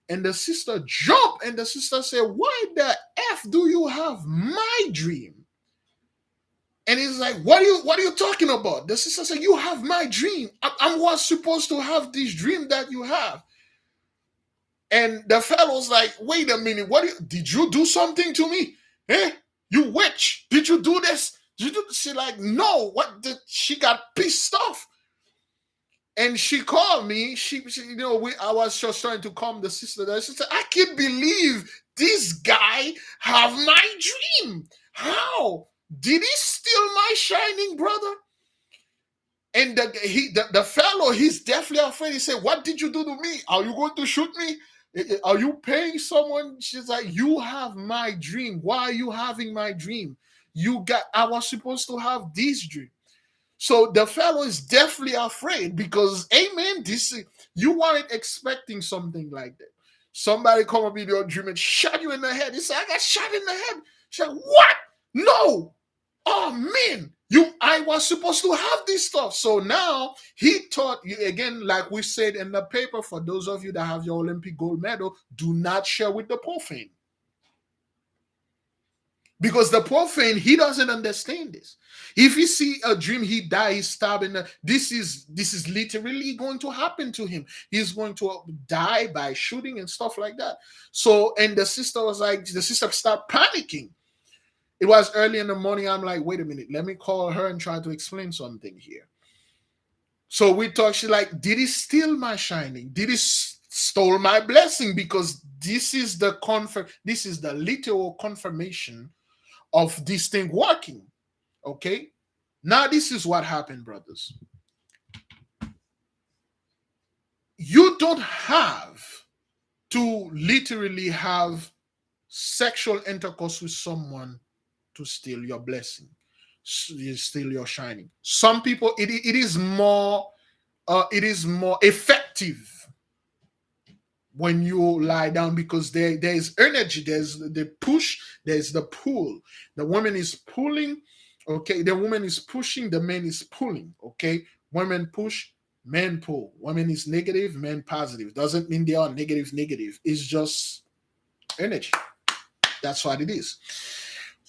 And the sister jumped, and the sister said, why the F do you have my dream? And he's like, what are you talking about? The sister said, you have my dream. I'm what's supposed to have this dream that you have. And the fellow's like, wait a minute, did you do something to me? Eh? You witch, did you do this? She like, no, she got pissed off. And she called me. I was just trying to calm the sister. The sister, I can't believe this guy have my dream. How? Did he steal my shining, brother? And the fellow, he's definitely afraid. He said, what did you do to me? Are you going to shoot me? Are you paying someone? She's like, you have my dream. Why are you having my dream? I was supposed to have this dream. So the fellow is definitely afraid because, amen, you weren't expecting something like that. Somebody come up in your dream and shot you in the head. He said, I got shot in the head. She said, what? No. Oh, man. I was supposed to have this stuff. So now he taught you again, like we said in the paper, for those of you that have your Olympic gold medal, do not share with the profane. Because the profane, he doesn't understand this. If he see a dream, he die, he's stabbing. This is literally going to happen to him. He's going to die by shooting and stuff like that. So, and the sister started panicking. It was early in the morning. I'm like, wait a minute, let me call her and try to explain something here. So we talk. She's like, did he steal my shining? Did he stole my blessing? Because this is the literal confirmation of this thing working. Okay, now this is what happened, brothers. You don't have to literally have sexual intercourse with someone to steal your blessing, steal your shining. Some people, it is more effective when you lie down, because there is energy, there's the push, there's the pull. The woman is pulling, okay, the woman is pushing, the man is pulling, okay. Women push, Men pull. Women is negative, men positive. Doesn't mean they are negative, negative. It's just energy. That's what it is.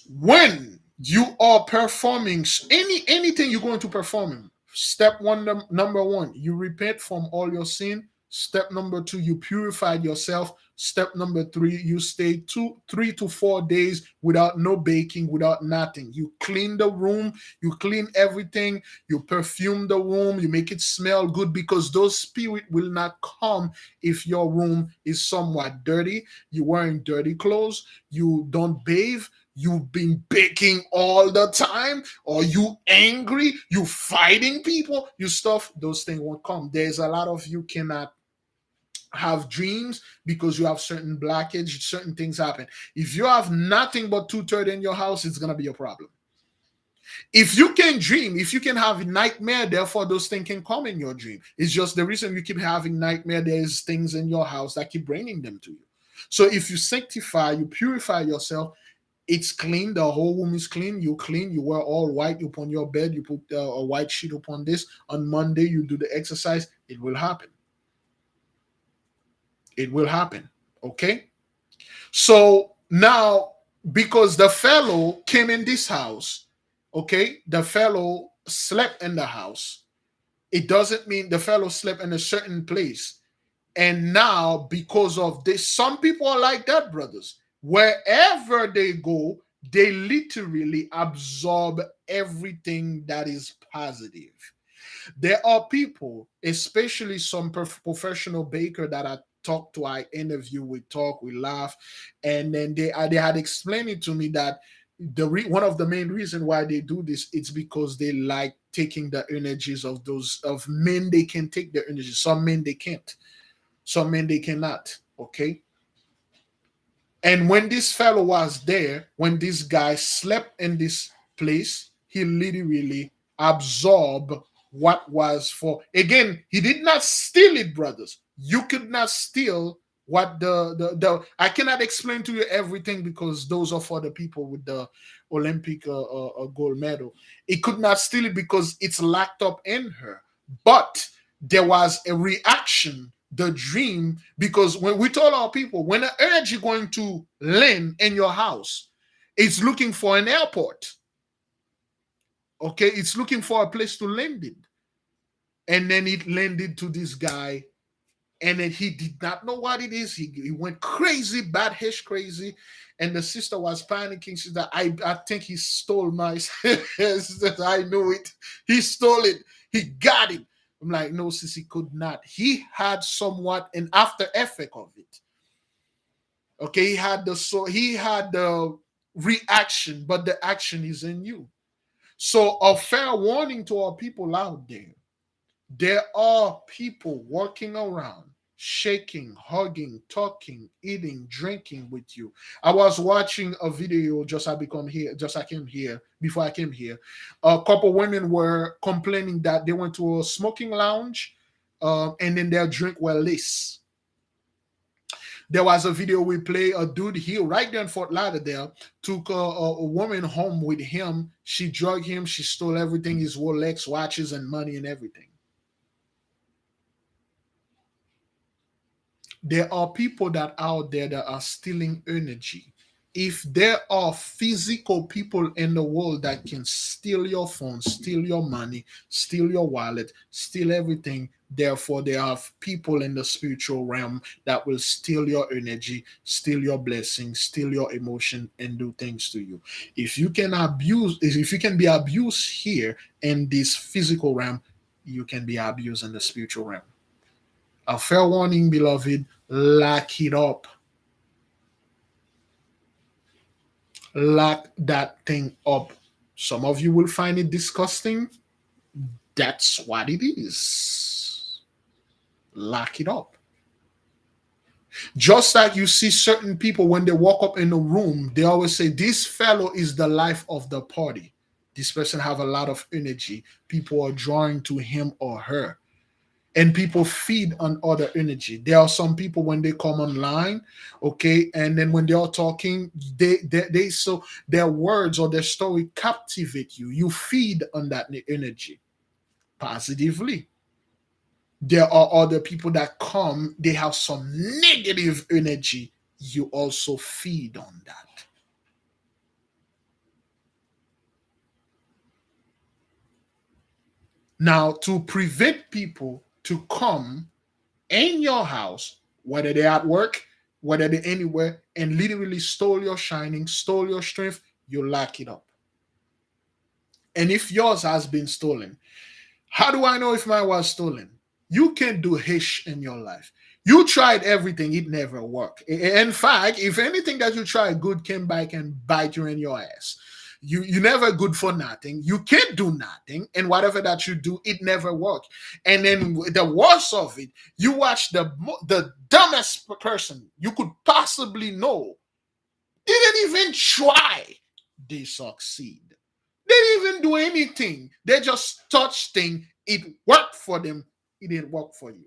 When you are performing anything you're going to perform in, step one, number one, you repent from all your sin. Step number two, you purified yourself. Step number three, you stay 3 to 4 days without no baking, without nothing. You clean the room, you clean everything, you perfume the room, you make it smell good, because those spirit will not come if your room is somewhat dirty. You're wearing dirty clothes, you don't bathe, you've been baking all the time, or you angry, you fighting people, you stuff, those things won't come. There's a lot of you cannot have dreams because you have certain blockage, certain things happen. If you have nothing but two-thirds in your house, it's gonna be a problem. If you can dream, if you can have a nightmare, therefore those things can come in your dream. It's just the reason you keep having nightmare, there's things in your house that keep bringing them to you. So if you sanctify, you purify yourself, it's clean, the whole room is clean, you clean, you wear all white, you put on your bed, you put a white sheet upon this. On Monday you do the exercise, it will happen. It will happen. Okay. So now, because the fellow came in this house, okay, the fellow slept in the house, it doesn't mean the fellow slept in a certain place. And now, because of this, some people are like that, brothers. Wherever they go, they literally absorb everything that is positive. There are people, especially some professional baker that I talk to, I interview, we talk, we laugh, and then they had explained it to me that one of the main reason why they do this, it's because they like taking the energies of those of men. They can take their energy. Some men they can't. Some men they cannot. Okay. And when this fellow was there, when this guy slept in this place, he literally absorbed what was for. Again, he did not steal it, brothers. You could not steal what the I cannot explain to you everything because those are for the people with the Olympic gold medal. It could not steal it because it's locked up in her. But there was a reaction, the dream, because when we told our people, when the energy going to land in your house, it's looking for an airport. Okay, it's looking for a place to land it. And then it landed to this guy, and then he did not know what it is. He went crazy, bad hish crazy. And the sister was panicking. She said, I think he stole my said, I knew it. He stole it. He got it. I'm like, no, sis, he could not. He had somewhat an after effect of it. Okay, he had the reaction, but the action is in you. So a fair warning to our people out there. There are people walking around, shaking, hugging, talking, eating, drinking with you. I was watching a video just I came here, before I came here. A couple women were complaining that they went to a smoking lounge, and then their drink were less. There was a video we play. A dude here, right there in Fort Lauderdale, took a woman home with him. She drugged him. She stole everything, his Rolex watches and money and everything. There are people that out there that are stealing energy. If there are physical people in the world that can steal your phone, steal your money, steal your wallet, steal everything, therefore there are people in the spiritual realm that will steal your energy, steal your blessings, steal your emotion, and do things to you. If you can be abused here in this physical realm, you can be abused in the spiritual realm. A fair warning, beloved, lock it up. Lock that thing up. Some of you will find it disgusting. That's what it is. Lock it up. Just like you see certain people when they walk up in a room, they always say, this fellow is the life of the party. This person have a lot of energy. People are drawing to him or her. And people feed on other energy. There are some people when they come online, okay, and then when they are talking, they so their words or their story captivate you. You feed on that energy positively. There are other people that come, they have some negative energy. You also feed on that. Now, to prevent people to come in your house, whether they're at work, whether they're anywhere, and literally stole your shining, stole your strength, you lock it up. And if yours has been stolen, how do I know if mine was stolen? You can't do hish in your life. You tried everything, it never worked. In fact, if anything that you tried good came back and bite you in your ass. You never good for nothing. You can't do nothing, and whatever that you do, it never worked. And then the worst of it, you watch the dumbest person you could possibly know didn't even try. They succeed. They didn't even do anything. They just touched thing. It worked for them. It didn't work for you.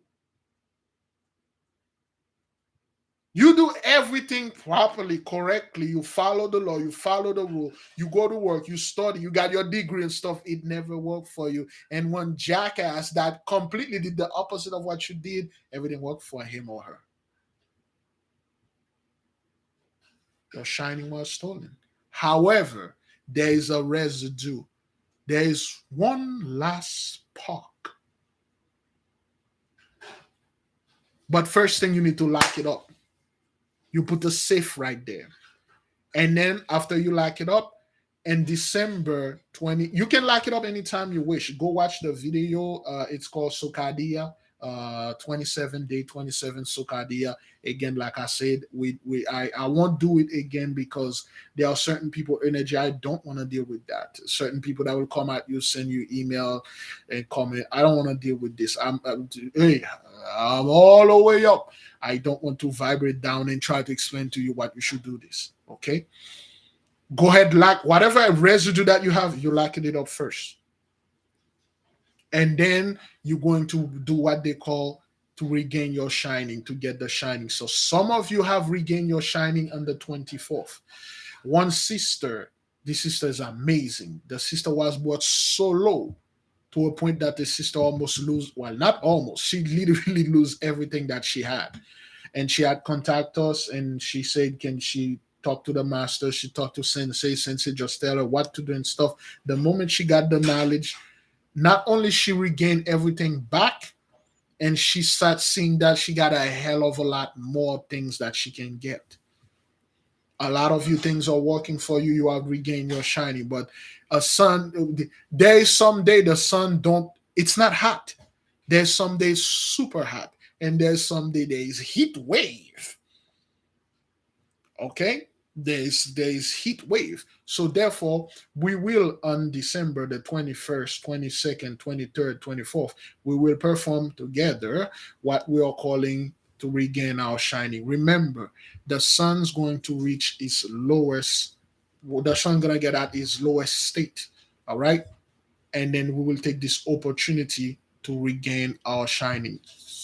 You do everything properly, correctly. You follow the law. You follow the rule. You go to work. You study. You got your degree and stuff. It never worked for you. And one jackass that completely did the opposite of what you did, everything worked for him or her. Your shining was stolen. However, there is a residue. There is one last spark. But first thing, you need to lock it up. You put the safe right there. And then after you lock it up, in December 20, you can lock it up anytime you wish. Go watch the video. It's called Sokadia. 27 day 27 Sokadia. Again, like I said, I won't do it again because there are certain people energy. I don't want to deal with that. Certain people that will come at you, send you email and comment. I don't want to deal with this. I'm all the way up. I don't want to vibrate down and try to explain to you what you should do this. Okay. Go ahead, lock whatever residue that you have, you're locking it up first. And then you're going to do what they call to regain your shining, to get the shining. So some of you have regained your shining on the 24th. One sister, this sister is amazing. The sister was brought so low to a point that the sister almost lose, well, not almost, she literally lose everything that she had. And she had contact us and she said, can she talk to the master? She talked to Sensei. Sensei just tell her what to do and stuff. The moment she got the knowledge, not only she regained everything back, and she starts seeing that she got a hell of a lot more things that she can get. A lot of you things are working for you. You have regained your shiny, but a sun, there is some day the sun don't. It's not hot. There's some days super hot, and there's some day there is heat wave. Okay, there's heat wave. So therefore, we will on December the 21st, 22nd, 23rd, 24th, we will perform together what we are calling to regain our shining. Remember, the sun's going to reach its lowest, the sun's gonna get at its lowest state. All right. And then we will take this opportunity to regain our shining.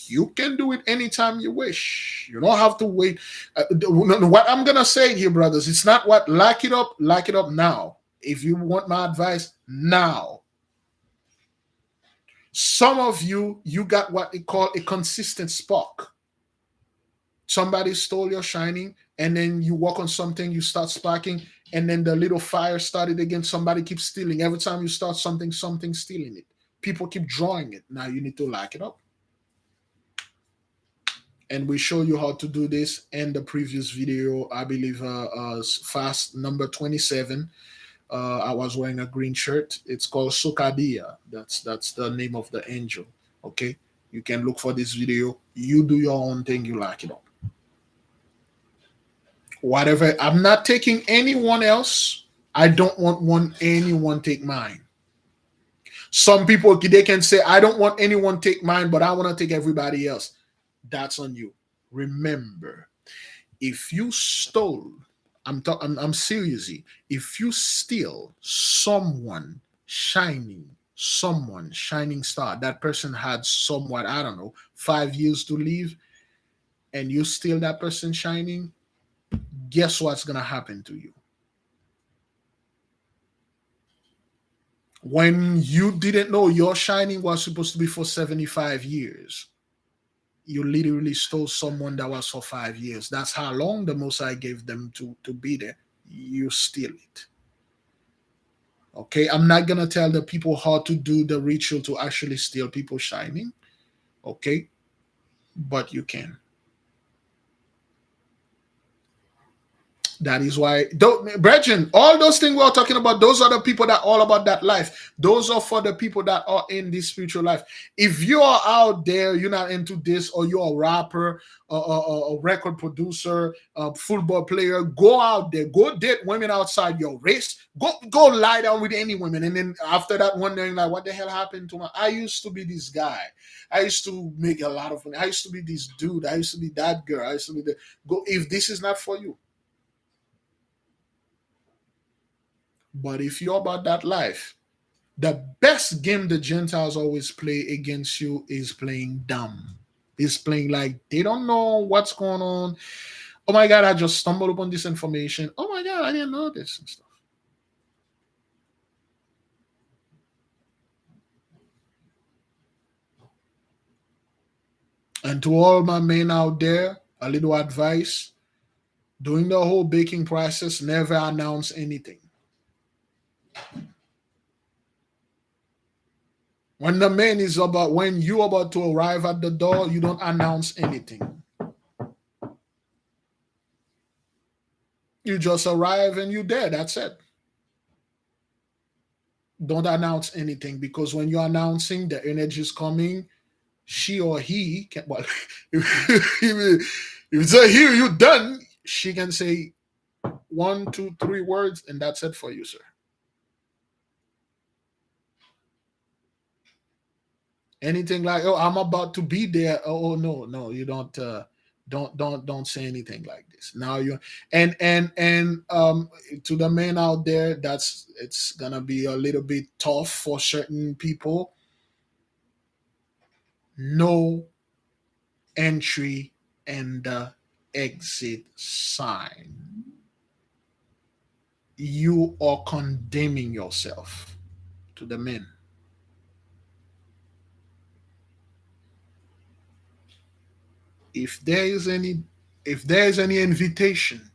You can do it anytime you wish. You don't have to wait. What I'm gonna say here, brothers, it's not what lock it up now. If you want my advice, now. Some of you, you got what they call a consistent spark. Somebody stole your shining, and then you work on something, you start sparking, and then the little fire started again. Somebody keeps stealing. Every time you start something, something stealing it. People keep drawing it. Now you need to lock it up. And we show you how to do this in the previous video. I believe fast number 27. I was wearing a green shirt. It's called Sokadia. That's the name of the angel. Okay, you can look for this video. You do your own thing. You lock it up. Whatever. I'm not taking anyone else. I don't want anyone take mine. Some people they can say I don't want anyone take mine, but I want to take everybody else. That's on you. Remember, if you stole, I'm seriously, if you steal someone shining star, that person had somewhat, I don't know, 5 years to live, and you steal that person shining, guess what's gonna happen to you? When you didn't know your shining was supposed to be for 75 years, you literally stole someone that was for 5 years. That's how long the Mosai gave them to be there. You steal it. Okay, I'm not gonna tell the people how to do the ritual to actually steal people shining. Okay, but you can. That is why, brethren, all those things we're talking about, those are the people that are all about that life. Those are for the people that are in this spiritual life. If you are out there, you're not into this, or you're a rapper, a record producer, a football player, go out there, go date women outside your race, go lie down with any women, and then after that, wondering like, what the hell happened to my? I used to be this guy. I used to make a lot of money. I used to be this dude. I used to be that girl. I used to be the go. If this is not for you. But if you're about that life, the best game the Gentiles always play against you is playing dumb. Is playing like they don't know what's going on. Oh my God, I just stumbled upon this information. Oh my God, I didn't know this and stuff. And to all my men out there, a little advice. During the whole baking process, never announce anything. When the man is about, when you about to arrive at the door, you don't announce anything. You just arrive and you're there. That's it. Don't announce anything, because when you're announcing the energy is coming, she or he can, well, if it's a here, you done, she can say 1, 2, 3 words, and that's it for you, sir. Anything like, oh, I'm about to be there. Oh no, no, you don't. Don't say anything like this. Now you and to the men out there, that's it's gonna be a little bit tough for certain people. No entry and the exit sign. You are condemning yourself. To the men. If there is any if there is any invitation,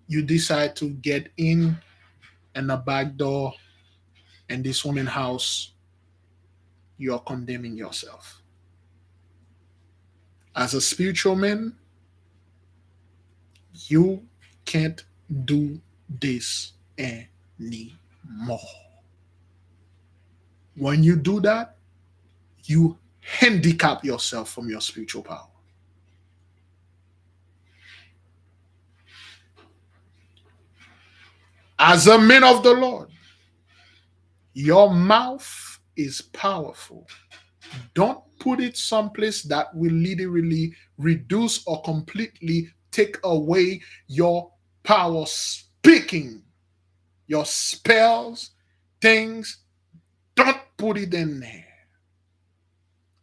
you decide to get in and a back door in this woman's house, you are condemning yourself. As a spiritual man, you can't do this anymore. When you do that, you handicap yourself from your spiritual power. As a man of the Lord, your mouth is powerful. Don't put it someplace that will literally reduce or completely take away your power speaking, your spells, things. Don't put it in there.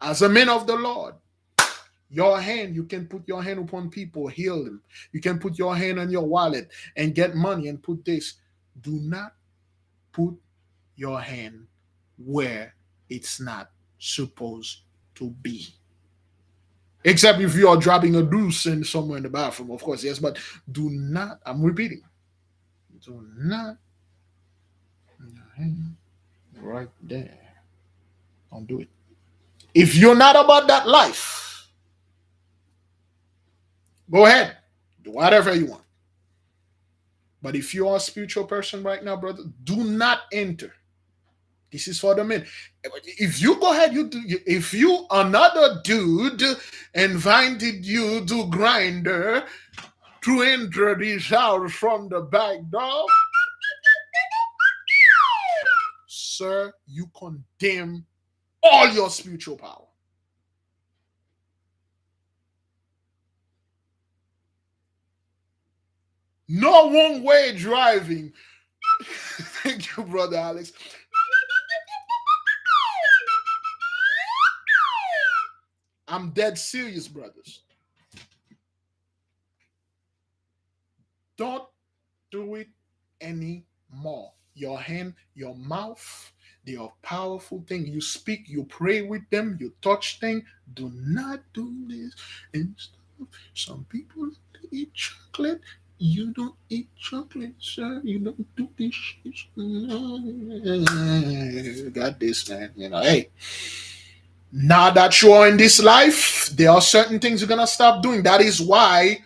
As a man of the Lord, your hand, you can put your hand upon people, heal them. You can put your hand on your wallet and get money and put this. Do not put your hand where it's not supposed to be. Except if you are dropping a deuce in somewhere in the bathroom, of course, yes, but do not, I'm repeating, do not right there. Don't do it. If you're not about that life, go ahead, do whatever you want. But if you are a spiritual person right now, brother, do not enter. This is for the men. If you go ahead, you do. If you another dude invited you to grinder to enter this house from the back door, sir, you condemn all your spiritual power. No one way driving. Thank you, brother Alex. I'm dead serious, brothers. Don't do it anymore. Your hand, your mouth, They are powerful things. You speak, you pray with them, you touch things. Do not do this and stuff. Some people eat chocolate. You don't eat chocolate, sir. You don't do this shit. Got this, man. Hey, now that you're in this life, there are certain things you're gonna stop doing. That is why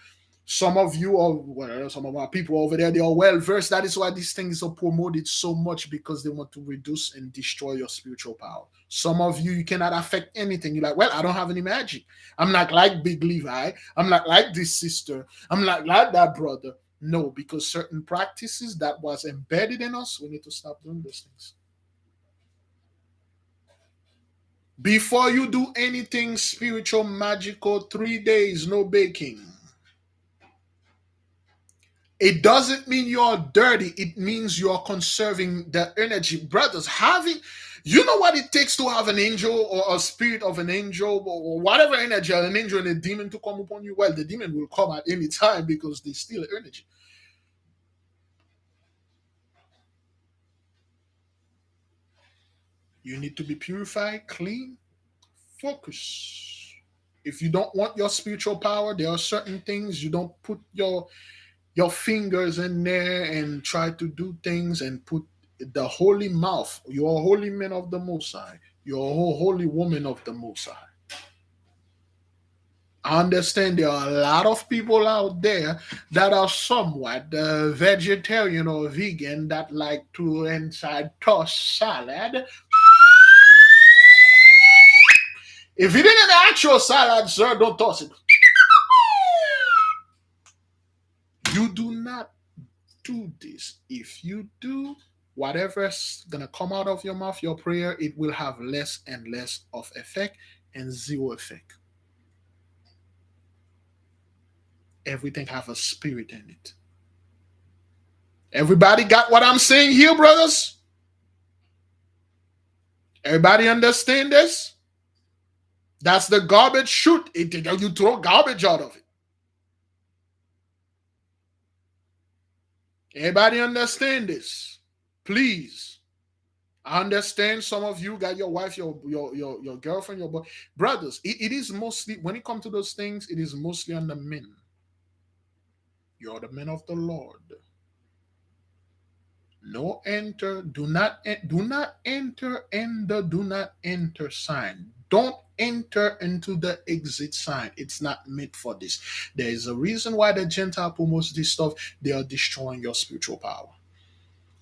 some of you, or well, some of our people over there, they are well versed. That is why these things are promoted so much, because they want to reduce and destroy your spiritual power. Some of you, you cannot affect anything. You're like, well, I don't have any magic. I'm not like Big Levi. I'm not like this sister. I'm not like that brother. No, because certain practices that was embedded in us, we need to stop doing those things. Before you do anything spiritual, magical, 3 days, no baking. It doesn't mean you're dirty. It means you're conserving the energy. Brothers, you know what it takes to have an angel or a spirit of an angel or whatever energy, an angel and a demon to come upon you? Well, the demon will come at any time because they steal energy. You need to be purified, clean, focus. If you don't want your spiritual power, there are certain things you don't put your fingers in there and try to do things and put the holy mouth. You're a holy man of the Most High. You're a holy woman of the Most High. I understand there are a lot of people out there that are somewhat vegetarian or vegan that like to inside toss salad. If it ain't an actual salad, sir, don't toss it. You do not do this. If you do, whatever's gonna come out of your mouth, your prayer, it will have less and less of effect and zero effect. Everything have a spirit in it. Everybody got what I'm saying here, brothers? Everybody understand this? That's the garbage chute. You throw garbage out of it. Everybody understand this? Please. I understand some of you got your wife, your girlfriend, your boy. Brothers, it is mostly, when it comes to those things, it is mostly on the men. You're the men of the Lord. No enter, do not enter in the do not enter sign. Don't enter into the exit sign. It's not meant for this. There is a reason why the Gentile promotes this stuff. They are destroying your spiritual power.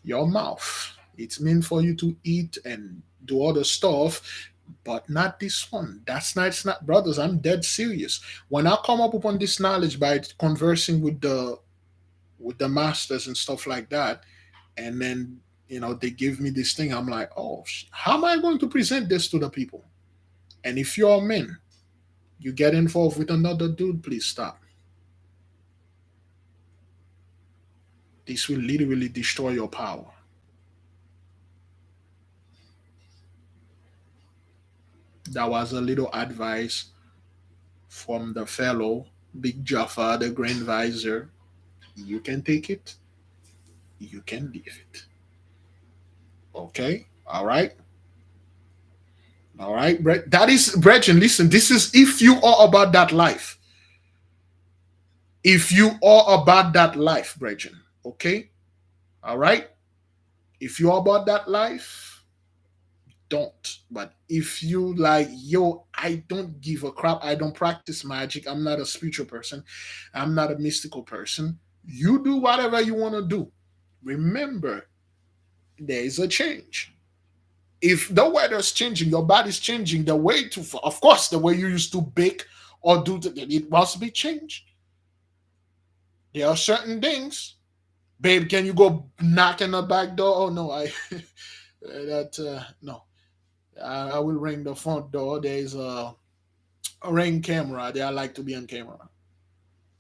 Your mouth. It's meant for you to eat and do other stuff, but not this one. That's not, it's not, brothers. I'm dead serious. When I come up upon this knowledge by conversing with the masters and stuff like that, and then they give me this thing, I'm like, oh, how am I going to present this to the people? And if you're a man, you get involved with another dude, please stop. This will literally destroy your power. That was a little advice from the fellow Big Jaffa, the Grand Visor. You can take it, you can leave it. Okay, all right. All right, Brett. That is, Brethren, listen, this is if you are about that life. If you are about that life, brethren. Okay? All right? If you're about that life, don't. But if you like, yo, I don't give a crap. I don't practice magic. I'm not a spiritual person. I'm not a mystical person. You do whatever you want to do. Remember, there is a change. If the weather's changing, your body's changing, the way to, of course, the way you used to bake or do, it must be changed. There are certain things. Babe, can you go knock on the back door? Oh no, I that no. I will ring the front door. There's a ring camera. They like to be on camera.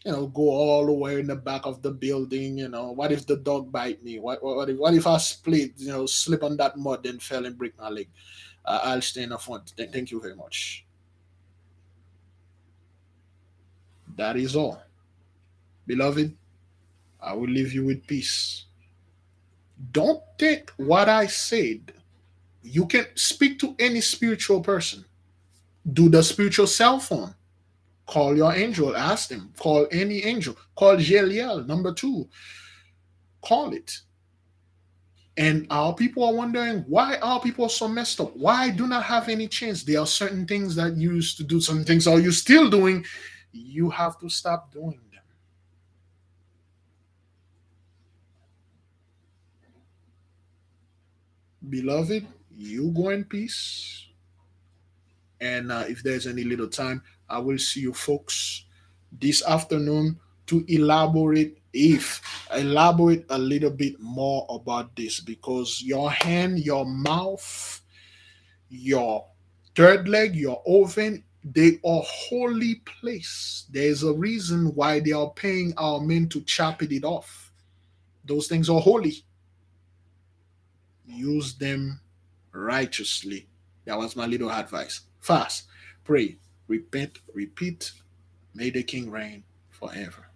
Go all the way in the back of the building. What if the dog bite me? What if I split? Slip on that mud and fell and break my leg? I'll stay in the front. Thank you very much. That is all, beloved. I will leave you with peace. Don't take what I said You can speak to any spiritual person. Do the spiritual cell phone. Call your angel, ask them. Call any angel. Call Jeliel, number two. Call it. And our people are wondering why our people are so messed up. Why do not have any chance? There are certain things that you used to do, certain things are you still doing. You have to stop doing them. Beloved, you go in peace. And if there's any little time, I will see you folks this afternoon to elaborate a little bit more about this, because your hand, your mouth, your third leg, your oven, they are holy place. There's a reason why they are paying our men to chop it off. Those things are holy. Use them righteously. That was my little advice. Fast, pray, repent, repeat. May the King reign forever.